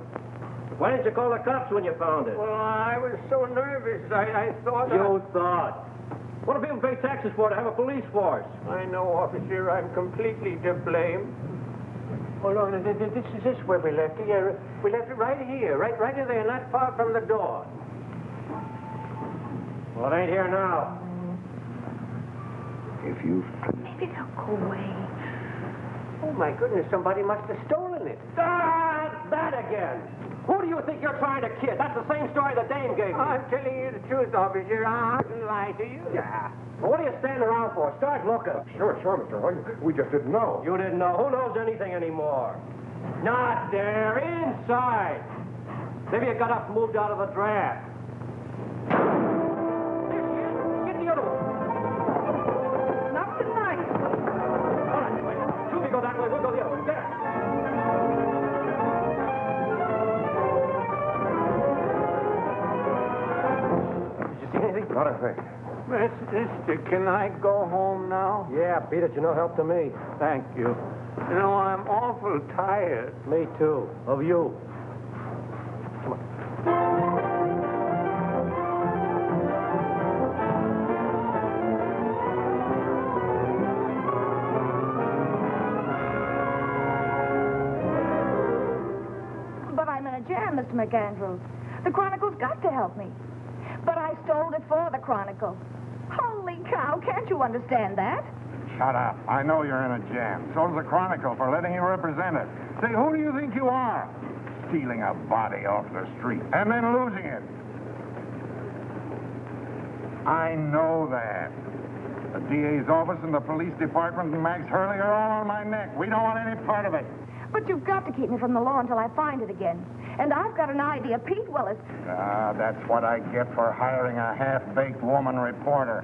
[SPEAKER 2] Why didn't you call the cops when you found it?
[SPEAKER 4] Well, I was so nervous. I thought...
[SPEAKER 2] You thought. What do people pay taxes for to have a police force?
[SPEAKER 4] I know, officer. I'm completely to blame. Hold on. This is where we left it. Yeah, we left it right here. Right in there, not far from the door.
[SPEAKER 2] Well, it ain't here now.
[SPEAKER 11] If you...
[SPEAKER 5] Maybe they'll go away.
[SPEAKER 4] Oh, my goodness. Somebody must have stolen it.
[SPEAKER 2] Ah, that again. Who do you think you're trying to kid? That's the same story the dame gave me.
[SPEAKER 4] I'm telling you the truth, officer. I didn't lie to you.
[SPEAKER 2] Yeah. Well, what are you standing around for? Start looking.
[SPEAKER 6] Sure, Mr. Hoy. We just didn't know.
[SPEAKER 2] You didn't know. Who knows anything anymore? Not there. Inside. Maybe you got up and moved out of the draft. There she is. Get the other one.
[SPEAKER 5] Not tonight.
[SPEAKER 2] All right, wait. Two of you go that way. We'll go the other way. There. Did you see anything?
[SPEAKER 6] Not a thing.
[SPEAKER 4] Mister, can I go home now?
[SPEAKER 2] Yeah, Pete, it's no help to me.
[SPEAKER 4] Thank you. You know, I'm awful tired.
[SPEAKER 2] Me too. Of you.
[SPEAKER 5] But I'm in a jam, Mr. McAndrews. The Chronicle's got to help me. But I stole it for the Chronicle. Holy cow, can't you understand that?
[SPEAKER 1] Shut up. I know you're in a jam. So's the Chronicle for letting you represent it. Say, who do you think you are? Stealing a body off the street and then losing it. I know that. The DA's office and the police department and Max Hurley are all on my neck. We don't want any part of it.
[SPEAKER 5] But you've got to keep me from the law until I find it again. And I've got an idea. Pete Willis.
[SPEAKER 1] Ah, that's what I get for hiring a half-baked woman reporter.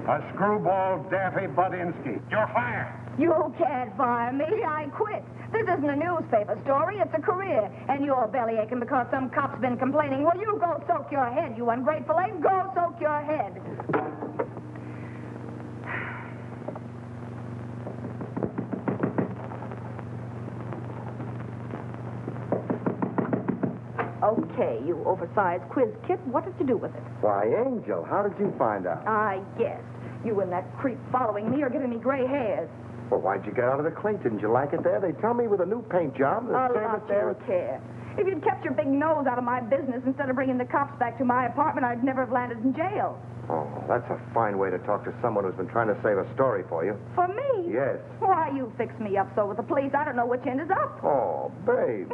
[SPEAKER 1] A screwball Daffy Budinsky. You're fired.
[SPEAKER 5] You can't fire me. I quit. This isn't a newspaper story. It's a career. And you're belly aching because some cop's been complaining. Well, you go soak your head, you ungrateful egg. Go soak your head. Okay, you oversized quiz kit. What did you do with it?
[SPEAKER 6] Why, Angel, how did you find out?
[SPEAKER 5] I guessed. You and that creep following me are giving me gray hairs.
[SPEAKER 6] Well, why'd you get out of the clink? Didn't you like it there? They tell me with a new paint job, the
[SPEAKER 5] A
[SPEAKER 6] service
[SPEAKER 5] lot
[SPEAKER 6] there...
[SPEAKER 5] you care. If you'd kept your big nose out of my business instead of bringing the cops back to my apartment, I'd never have landed in jail.
[SPEAKER 6] Oh, that's a fine way to talk to someone who's been trying to save a story for you.
[SPEAKER 5] For me?
[SPEAKER 6] Yes.
[SPEAKER 5] Why, you fix me up so with the police, I don't know which end is up.
[SPEAKER 6] Oh, baby.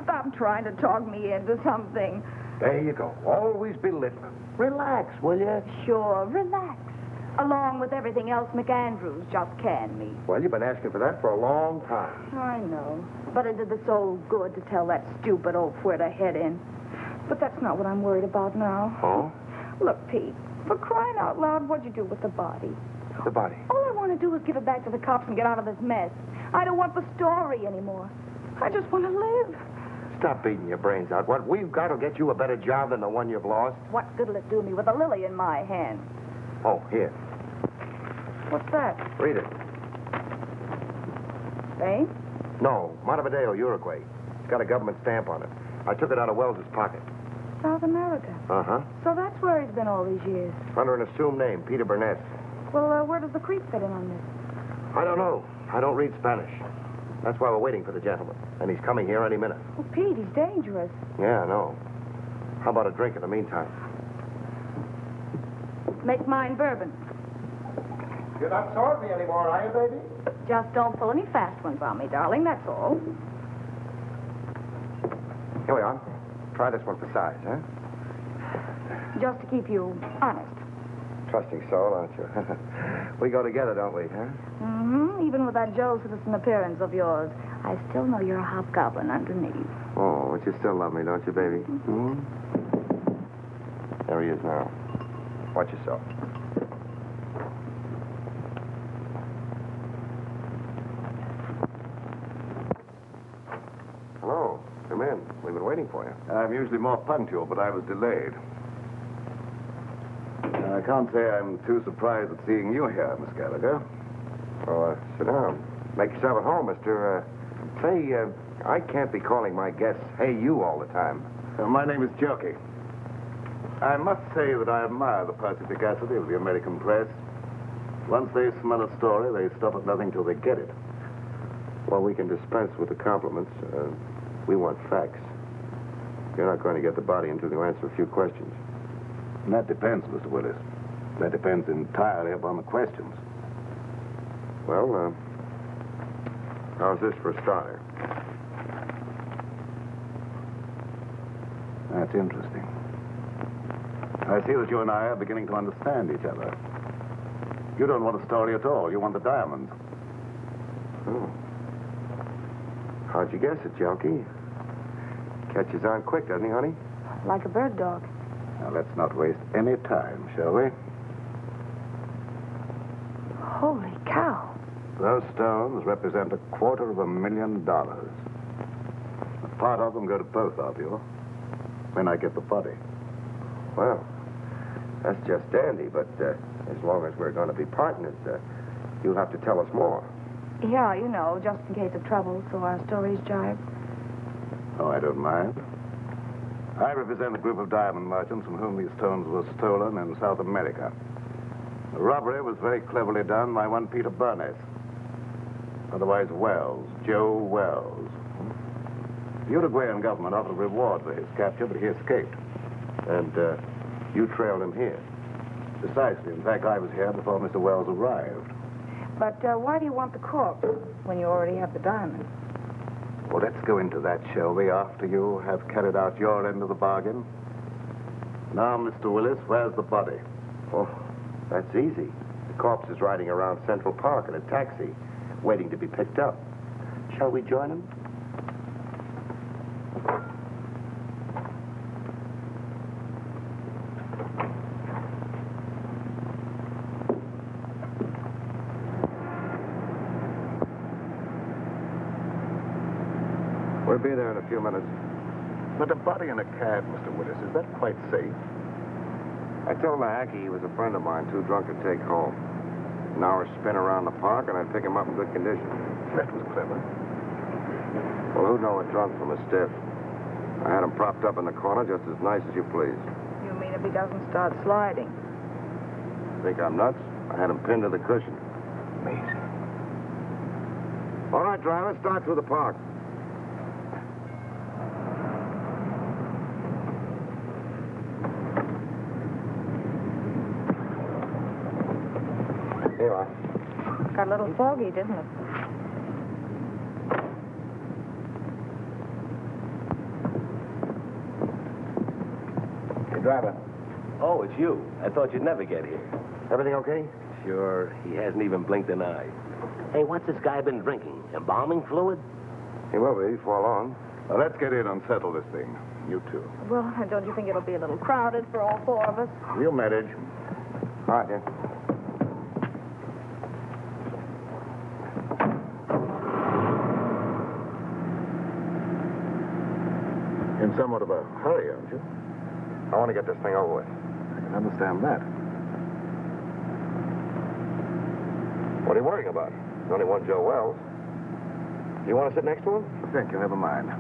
[SPEAKER 5] Stop trying to talk me into something.
[SPEAKER 6] There you go. Always belittling. Relax, will you?
[SPEAKER 5] Sure, relax. Along with everything else McAndrews just canned me.
[SPEAKER 6] Well, you've been asking for that for a long time.
[SPEAKER 5] I know. But it did the soul good to tell that stupid oaf where to head in. But that's not what I'm worried about now.
[SPEAKER 6] Oh?
[SPEAKER 5] Look, Pete, for crying out loud, what'd you do with the body?
[SPEAKER 6] The body?
[SPEAKER 5] All I want to do is give it back to the cops and get out of this mess. I don't want the story anymore. I just want to live.
[SPEAKER 6] Stop beating your brains out. What we've got will get you a better job than the one you've lost.
[SPEAKER 5] What good'll it do me with a lily in my hand?
[SPEAKER 6] Oh, here.
[SPEAKER 5] What's that?
[SPEAKER 6] Read it.
[SPEAKER 5] Spain?
[SPEAKER 6] No, Montevideo, Uruguay. It's got a government stamp on it. I took it out of Wells's pocket.
[SPEAKER 5] South America.
[SPEAKER 6] Uh-huh.
[SPEAKER 5] So that's where he's been all these years.
[SPEAKER 6] Under an assumed name, Peter Burnett.
[SPEAKER 5] Well, where does the creep fit in on this?
[SPEAKER 6] I don't know. I don't read Spanish. That's why we're waiting for the gentleman. And he's coming here any minute.
[SPEAKER 5] Well, Pete, he's dangerous.
[SPEAKER 6] Yeah, I know. How about a drink in the meantime?
[SPEAKER 5] Make mine bourbon.
[SPEAKER 6] You're not sorry me anymore, are you, baby?
[SPEAKER 5] Just don't pull any fast ones on me, darling, that's all.
[SPEAKER 6] Here we are. Try this one for size, huh?
[SPEAKER 5] Just to keep you honest.
[SPEAKER 6] Trusting soul, aren't you? We go together, don't we, huh?
[SPEAKER 5] Mm-hmm. Even with that Joe citizen appearance of yours, I still know you're a hobgoblin underneath.
[SPEAKER 6] Oh, but you still love me, don't you, baby? Mm-hmm. There he is now. Watch yourself. Hello. Come in. We've been waiting for you.
[SPEAKER 11] I'm usually more punctual, but I was delayed. I can't say I'm too surprised at seeing you here, Miss Gallagher.
[SPEAKER 6] Oh, sit down. Make yourself at home, mister. Say, I can't be calling my guests, hey, you all the time.
[SPEAKER 11] My name is Jerky. I must say that I admire the perspicacity of the American press. Once they smell a story, they stop at nothing till they get it.
[SPEAKER 6] Well, we can dispense with the compliments. We want facts. You're not going to get the body until you answer a few questions.
[SPEAKER 11] And that depends, Mr. Willis. That depends entirely upon the questions.
[SPEAKER 6] Well, how's this for a starter?
[SPEAKER 11] That's interesting. I see that you and I are beginning to understand each other. You don't want a story at all. You want the diamonds.
[SPEAKER 6] Oh. How'd you guess it, Jelky? Catches on quick, doesn't he, honey?
[SPEAKER 5] Like a bird dog.
[SPEAKER 11] Now, let's not waste any time, shall we?
[SPEAKER 5] Holy cow.
[SPEAKER 11] Those stones represent $250,000. A part of them go to both of you when I get the body.
[SPEAKER 6] Well, that's just dandy, but as long as we're going to be partners, you'll have to tell us more.
[SPEAKER 5] Yeah, you know, just in case of trouble, so our stories jibe.
[SPEAKER 11] Oh, I don't mind. I represent a group of diamond merchants from whom these stones were stolen in South America. The robbery was very cleverly done by one Peter Burnett. Otherwise Wells, Joe Wells. The Uruguayan government offered a reward for his capture, but he escaped.
[SPEAKER 6] And you trailed him here?
[SPEAKER 11] Precisely. In fact, I was here before Mr. Wells arrived.
[SPEAKER 5] But why do you want the corpse when you already have the diamond?
[SPEAKER 11] Well, let's go into that, shall we, after you have carried out your end of the bargain? Now, Mr. Willis, where's the body?
[SPEAKER 6] Oh, that's easy. The corpse is riding around Central Park in a taxi, waiting to be picked up. Shall we join him? We'll be there in a few minutes.
[SPEAKER 11] But a body in a cab, Mr. Willis, is that quite safe?
[SPEAKER 6] I told the hacky he was a friend of mine, too drunk to take home. An hour spin around the park, and I'd pick him up in good condition.
[SPEAKER 11] That was clever.
[SPEAKER 6] Well, who'd know a drunk from a stiff? I had him propped up in the corner just as nice as you please.
[SPEAKER 5] You mean if he doesn't start sliding?
[SPEAKER 6] Think I'm nuts? I had him pinned to the cushion.
[SPEAKER 11] Amazing.
[SPEAKER 6] All right, driver, start through the park. Here you are.
[SPEAKER 5] Got a little foggy, didn't it?
[SPEAKER 6] Hey, driver.
[SPEAKER 2] Oh, it's you. I thought you'd never get here.
[SPEAKER 6] Everything okay?
[SPEAKER 2] Sure. He hasn't even blinked an eye. Hey, what's this guy been drinking? Embalming fluid?
[SPEAKER 6] He will be before long.
[SPEAKER 11] Well, let's get in and settle this thing. You two.
[SPEAKER 5] Well, don't you think it'll be a little crowded for all four of us?
[SPEAKER 11] We'll manage.
[SPEAKER 6] All right, then.
[SPEAKER 11] In somewhat of a hurry, aren't you?
[SPEAKER 6] I want to get this thing over with.
[SPEAKER 11] I can understand that.
[SPEAKER 6] What are you worrying about? There's only one Joe Wells. You want to sit next to him?
[SPEAKER 11] Thank you, never mind.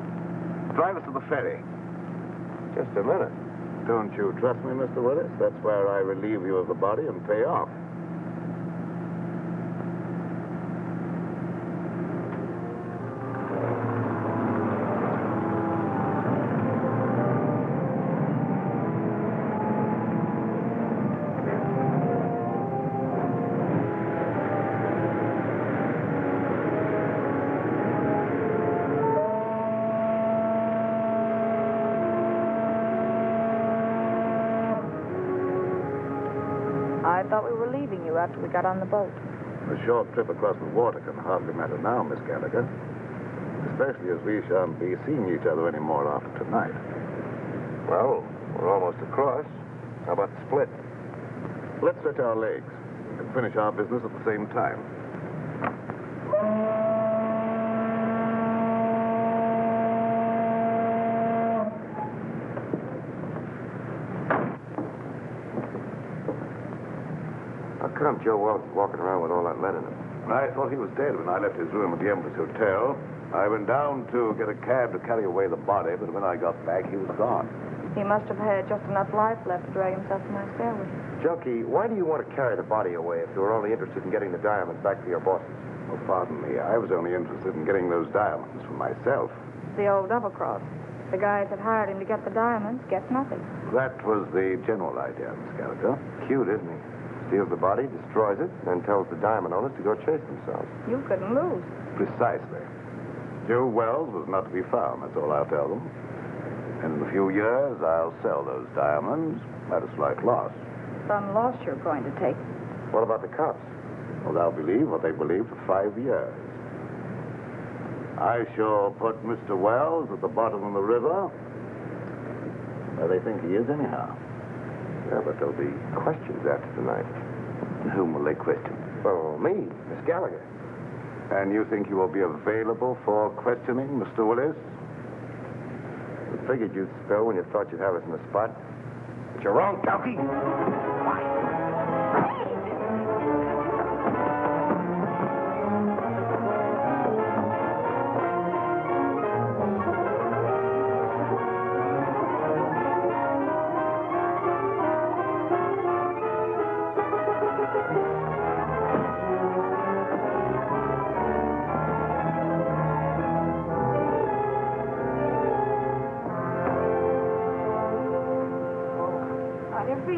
[SPEAKER 11] Drive us to the ferry.
[SPEAKER 6] Just a minute.
[SPEAKER 11] Don't you trust me, Mr. Willis? That's where I relieve you of the body and pay off.
[SPEAKER 5] I thought we were leaving you after we got on the boat.
[SPEAKER 11] A short trip across the water can hardly matter now, Miss Gallagher. Especially as we shan't be seeing each other anymore after tonight.
[SPEAKER 6] Well, we're almost across. How about the split?
[SPEAKER 11] Let's stretch our legs and finish our business at the same time.
[SPEAKER 6] How come Joe Wells is walking around with all that lead in him?
[SPEAKER 11] I thought he was dead when I left his room at the Empress Hotel. I went down to get a cab to carry away the body, but when I got back, he was gone.
[SPEAKER 5] He must have had just enough life left to drag himself to my stairway.
[SPEAKER 6] Junkie, why do you want to carry the body away if you were only interested in getting the diamonds back to your bosses?
[SPEAKER 11] Oh, pardon me. I was only interested in getting those diamonds for myself.
[SPEAKER 5] The old double-cross. The guys that hired him to get the diamonds get nothing.
[SPEAKER 11] That was the general idea, Miss Gallagher.
[SPEAKER 6] Cute, isn't he? Steals the body, destroys it, then tells the diamond owners to go chase themselves.
[SPEAKER 5] You couldn't lose.
[SPEAKER 11] Precisely. Joe Wells was not to be found, that's all I'll tell them. And in a few years, I'll sell those diamonds at a slight loss.
[SPEAKER 5] Some loss you're going to take.
[SPEAKER 6] What about the cops?
[SPEAKER 11] Well, they'll believe what they believe for 5 years. I shall put Mr. Wells at the bottom of the river, where they think he is anyhow.
[SPEAKER 6] Yeah, but there'll be questions after tonight.
[SPEAKER 11] And whom will they question?
[SPEAKER 6] Oh, me, Miss Gallagher.
[SPEAKER 11] And you think you will be available for questioning, Mr. Willis?
[SPEAKER 6] I figured you'd spill when you thought you'd have us in the spot. But you're wrong, Junkie.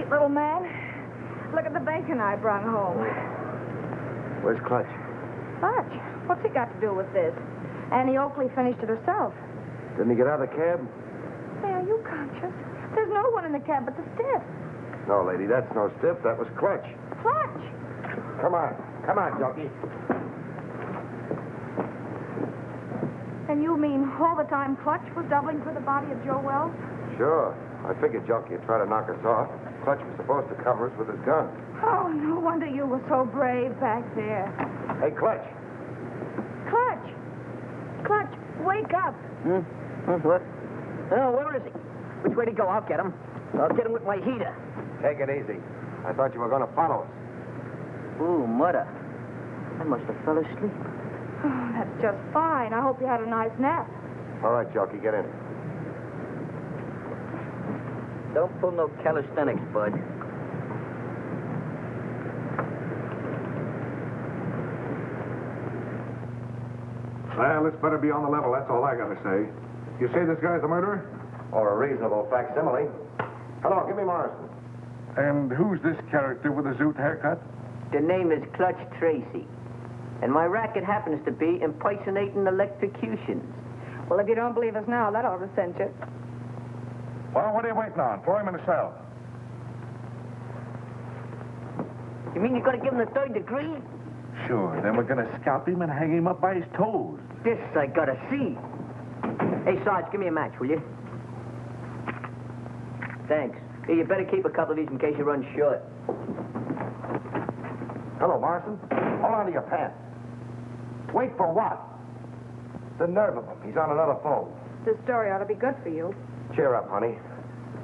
[SPEAKER 5] Little man, look at the bacon I brought home.
[SPEAKER 6] Where's Clutch?
[SPEAKER 5] Clutch? What's he got to do with this? Annie Oakley finished it herself.
[SPEAKER 6] Didn't he get out of the cab?
[SPEAKER 5] Hey, are you conscious? There's no one in the cab but the stiff.
[SPEAKER 6] No, lady, that's no stiff. That was Clutch.
[SPEAKER 5] Clutch?
[SPEAKER 6] Come on. Come on, Junkie.
[SPEAKER 5] And you mean all the time Clutch was doubling for the body of Joe Wells?
[SPEAKER 6] Sure. I figured Junkie would try to knock us off. Clutch was supposed to cover us with his gun.
[SPEAKER 5] Oh, no wonder you were so brave back there.
[SPEAKER 6] Hey, Clutch.
[SPEAKER 5] Clutch! Clutch, wake up.
[SPEAKER 9] What? Oh, where is he? Which way to go? I'll get him. I'll get him with my heater.
[SPEAKER 6] Take it easy. I thought you were going to follow us.
[SPEAKER 9] Ooh, mother. I must have fell asleep.
[SPEAKER 5] Oh, that's just fine. I hope you had a nice nap.
[SPEAKER 6] All right, Junkie, get in.
[SPEAKER 3] Don't pull no calisthenics, bud.
[SPEAKER 12] Well, this better be on the level, that's all I gotta say. You say this guy's the murderer?
[SPEAKER 6] Or a reasonable facsimile. Hello, give me Morrison.
[SPEAKER 12] And who's this character with the zoot haircut?
[SPEAKER 3] The name is Clutch Tracy. And my racket happens to be impersonating electrocutions.
[SPEAKER 5] Well, if you don't believe us now, that ought to cinch it.
[SPEAKER 12] Well, what are you waiting on? Throw him in the cell.
[SPEAKER 3] You mean you're going to give him the 3rd degree?
[SPEAKER 12] Sure, then we're gonna scalp him and hang him up by his toes.
[SPEAKER 3] This I gotta see. Hey, Sarge, give me a match, will you? Thanks. Hey, you better keep a couple of these in case you run short.
[SPEAKER 6] Hello, Morrison. Hold on to your pants. Wait for what? The nerve of him. He's on another phone.
[SPEAKER 5] This story ought to be good for you.
[SPEAKER 6] Cheer up, honey.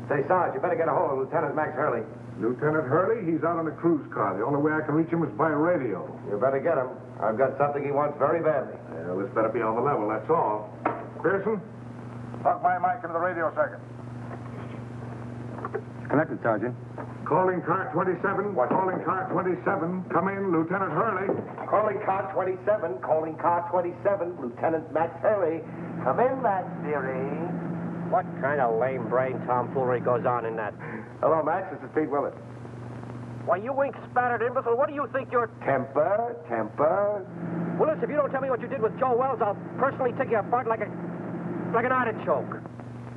[SPEAKER 6] Say, Sarge, you better get a hold of Lieutenant Max Hurley.
[SPEAKER 12] Lieutenant Hurley? He's out on a cruise car. The only way I can reach him is by radio.
[SPEAKER 6] You better get him. I've got something he wants very badly.
[SPEAKER 12] Well, this better be on the level, that's all. Pearson, plug my mic into the radio circuit.
[SPEAKER 11] Connected, Sergeant.
[SPEAKER 12] Calling car 27.
[SPEAKER 6] What?
[SPEAKER 12] Calling car 27. Come in, Lieutenant Hurley.
[SPEAKER 6] Calling car 27. Calling car 27. Lieutenant Max Hurley. Come in, Max, dearie.
[SPEAKER 2] What kind of lame brain tomfoolery goes on in that?
[SPEAKER 6] Hello, Max. This is Pete Willis.
[SPEAKER 2] Why, you ink-spattered imbecile, what do you think you're...
[SPEAKER 6] Temper.
[SPEAKER 2] Willis, if you don't tell me what you did with Joe Wells, I'll personally take you apart like an artichoke.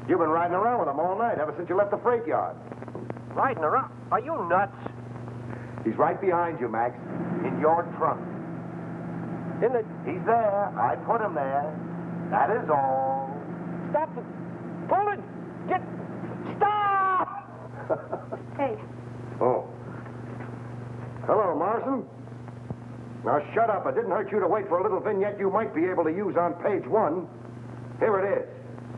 [SPEAKER 6] You've been riding around with him all night, ever since you left the freight yard.
[SPEAKER 2] Riding around? Are you nuts?
[SPEAKER 6] He's right behind you, Max. In your trunk.
[SPEAKER 2] In the...
[SPEAKER 6] He's there. I put him there. That is all.
[SPEAKER 2] Stop the... Pull it! Get... Stop!
[SPEAKER 5] Hey.
[SPEAKER 6] Oh. Hello, Morrison. Now, shut up. It didn't hurt you to wait for a little vignette you might be able to use on page 1. Here it is.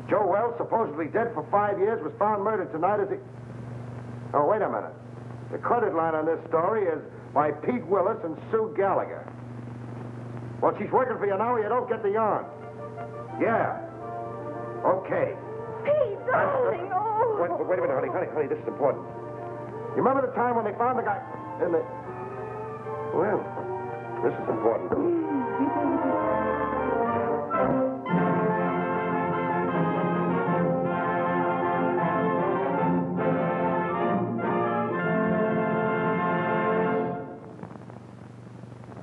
[SPEAKER 6] Joe Wells, supposedly dead for 5 years, was found murdered tonight as he... Oh, wait a minute. The credit line on this story is by Pete Willis and Sue Gallagher. Well, she's working for you now or you don't get the yarn. Yeah. Okay.
[SPEAKER 5] Pete, darling, oh.
[SPEAKER 6] Wait a minute, honey, this is important. You remember the time when they found the guy in the... Well, this is important.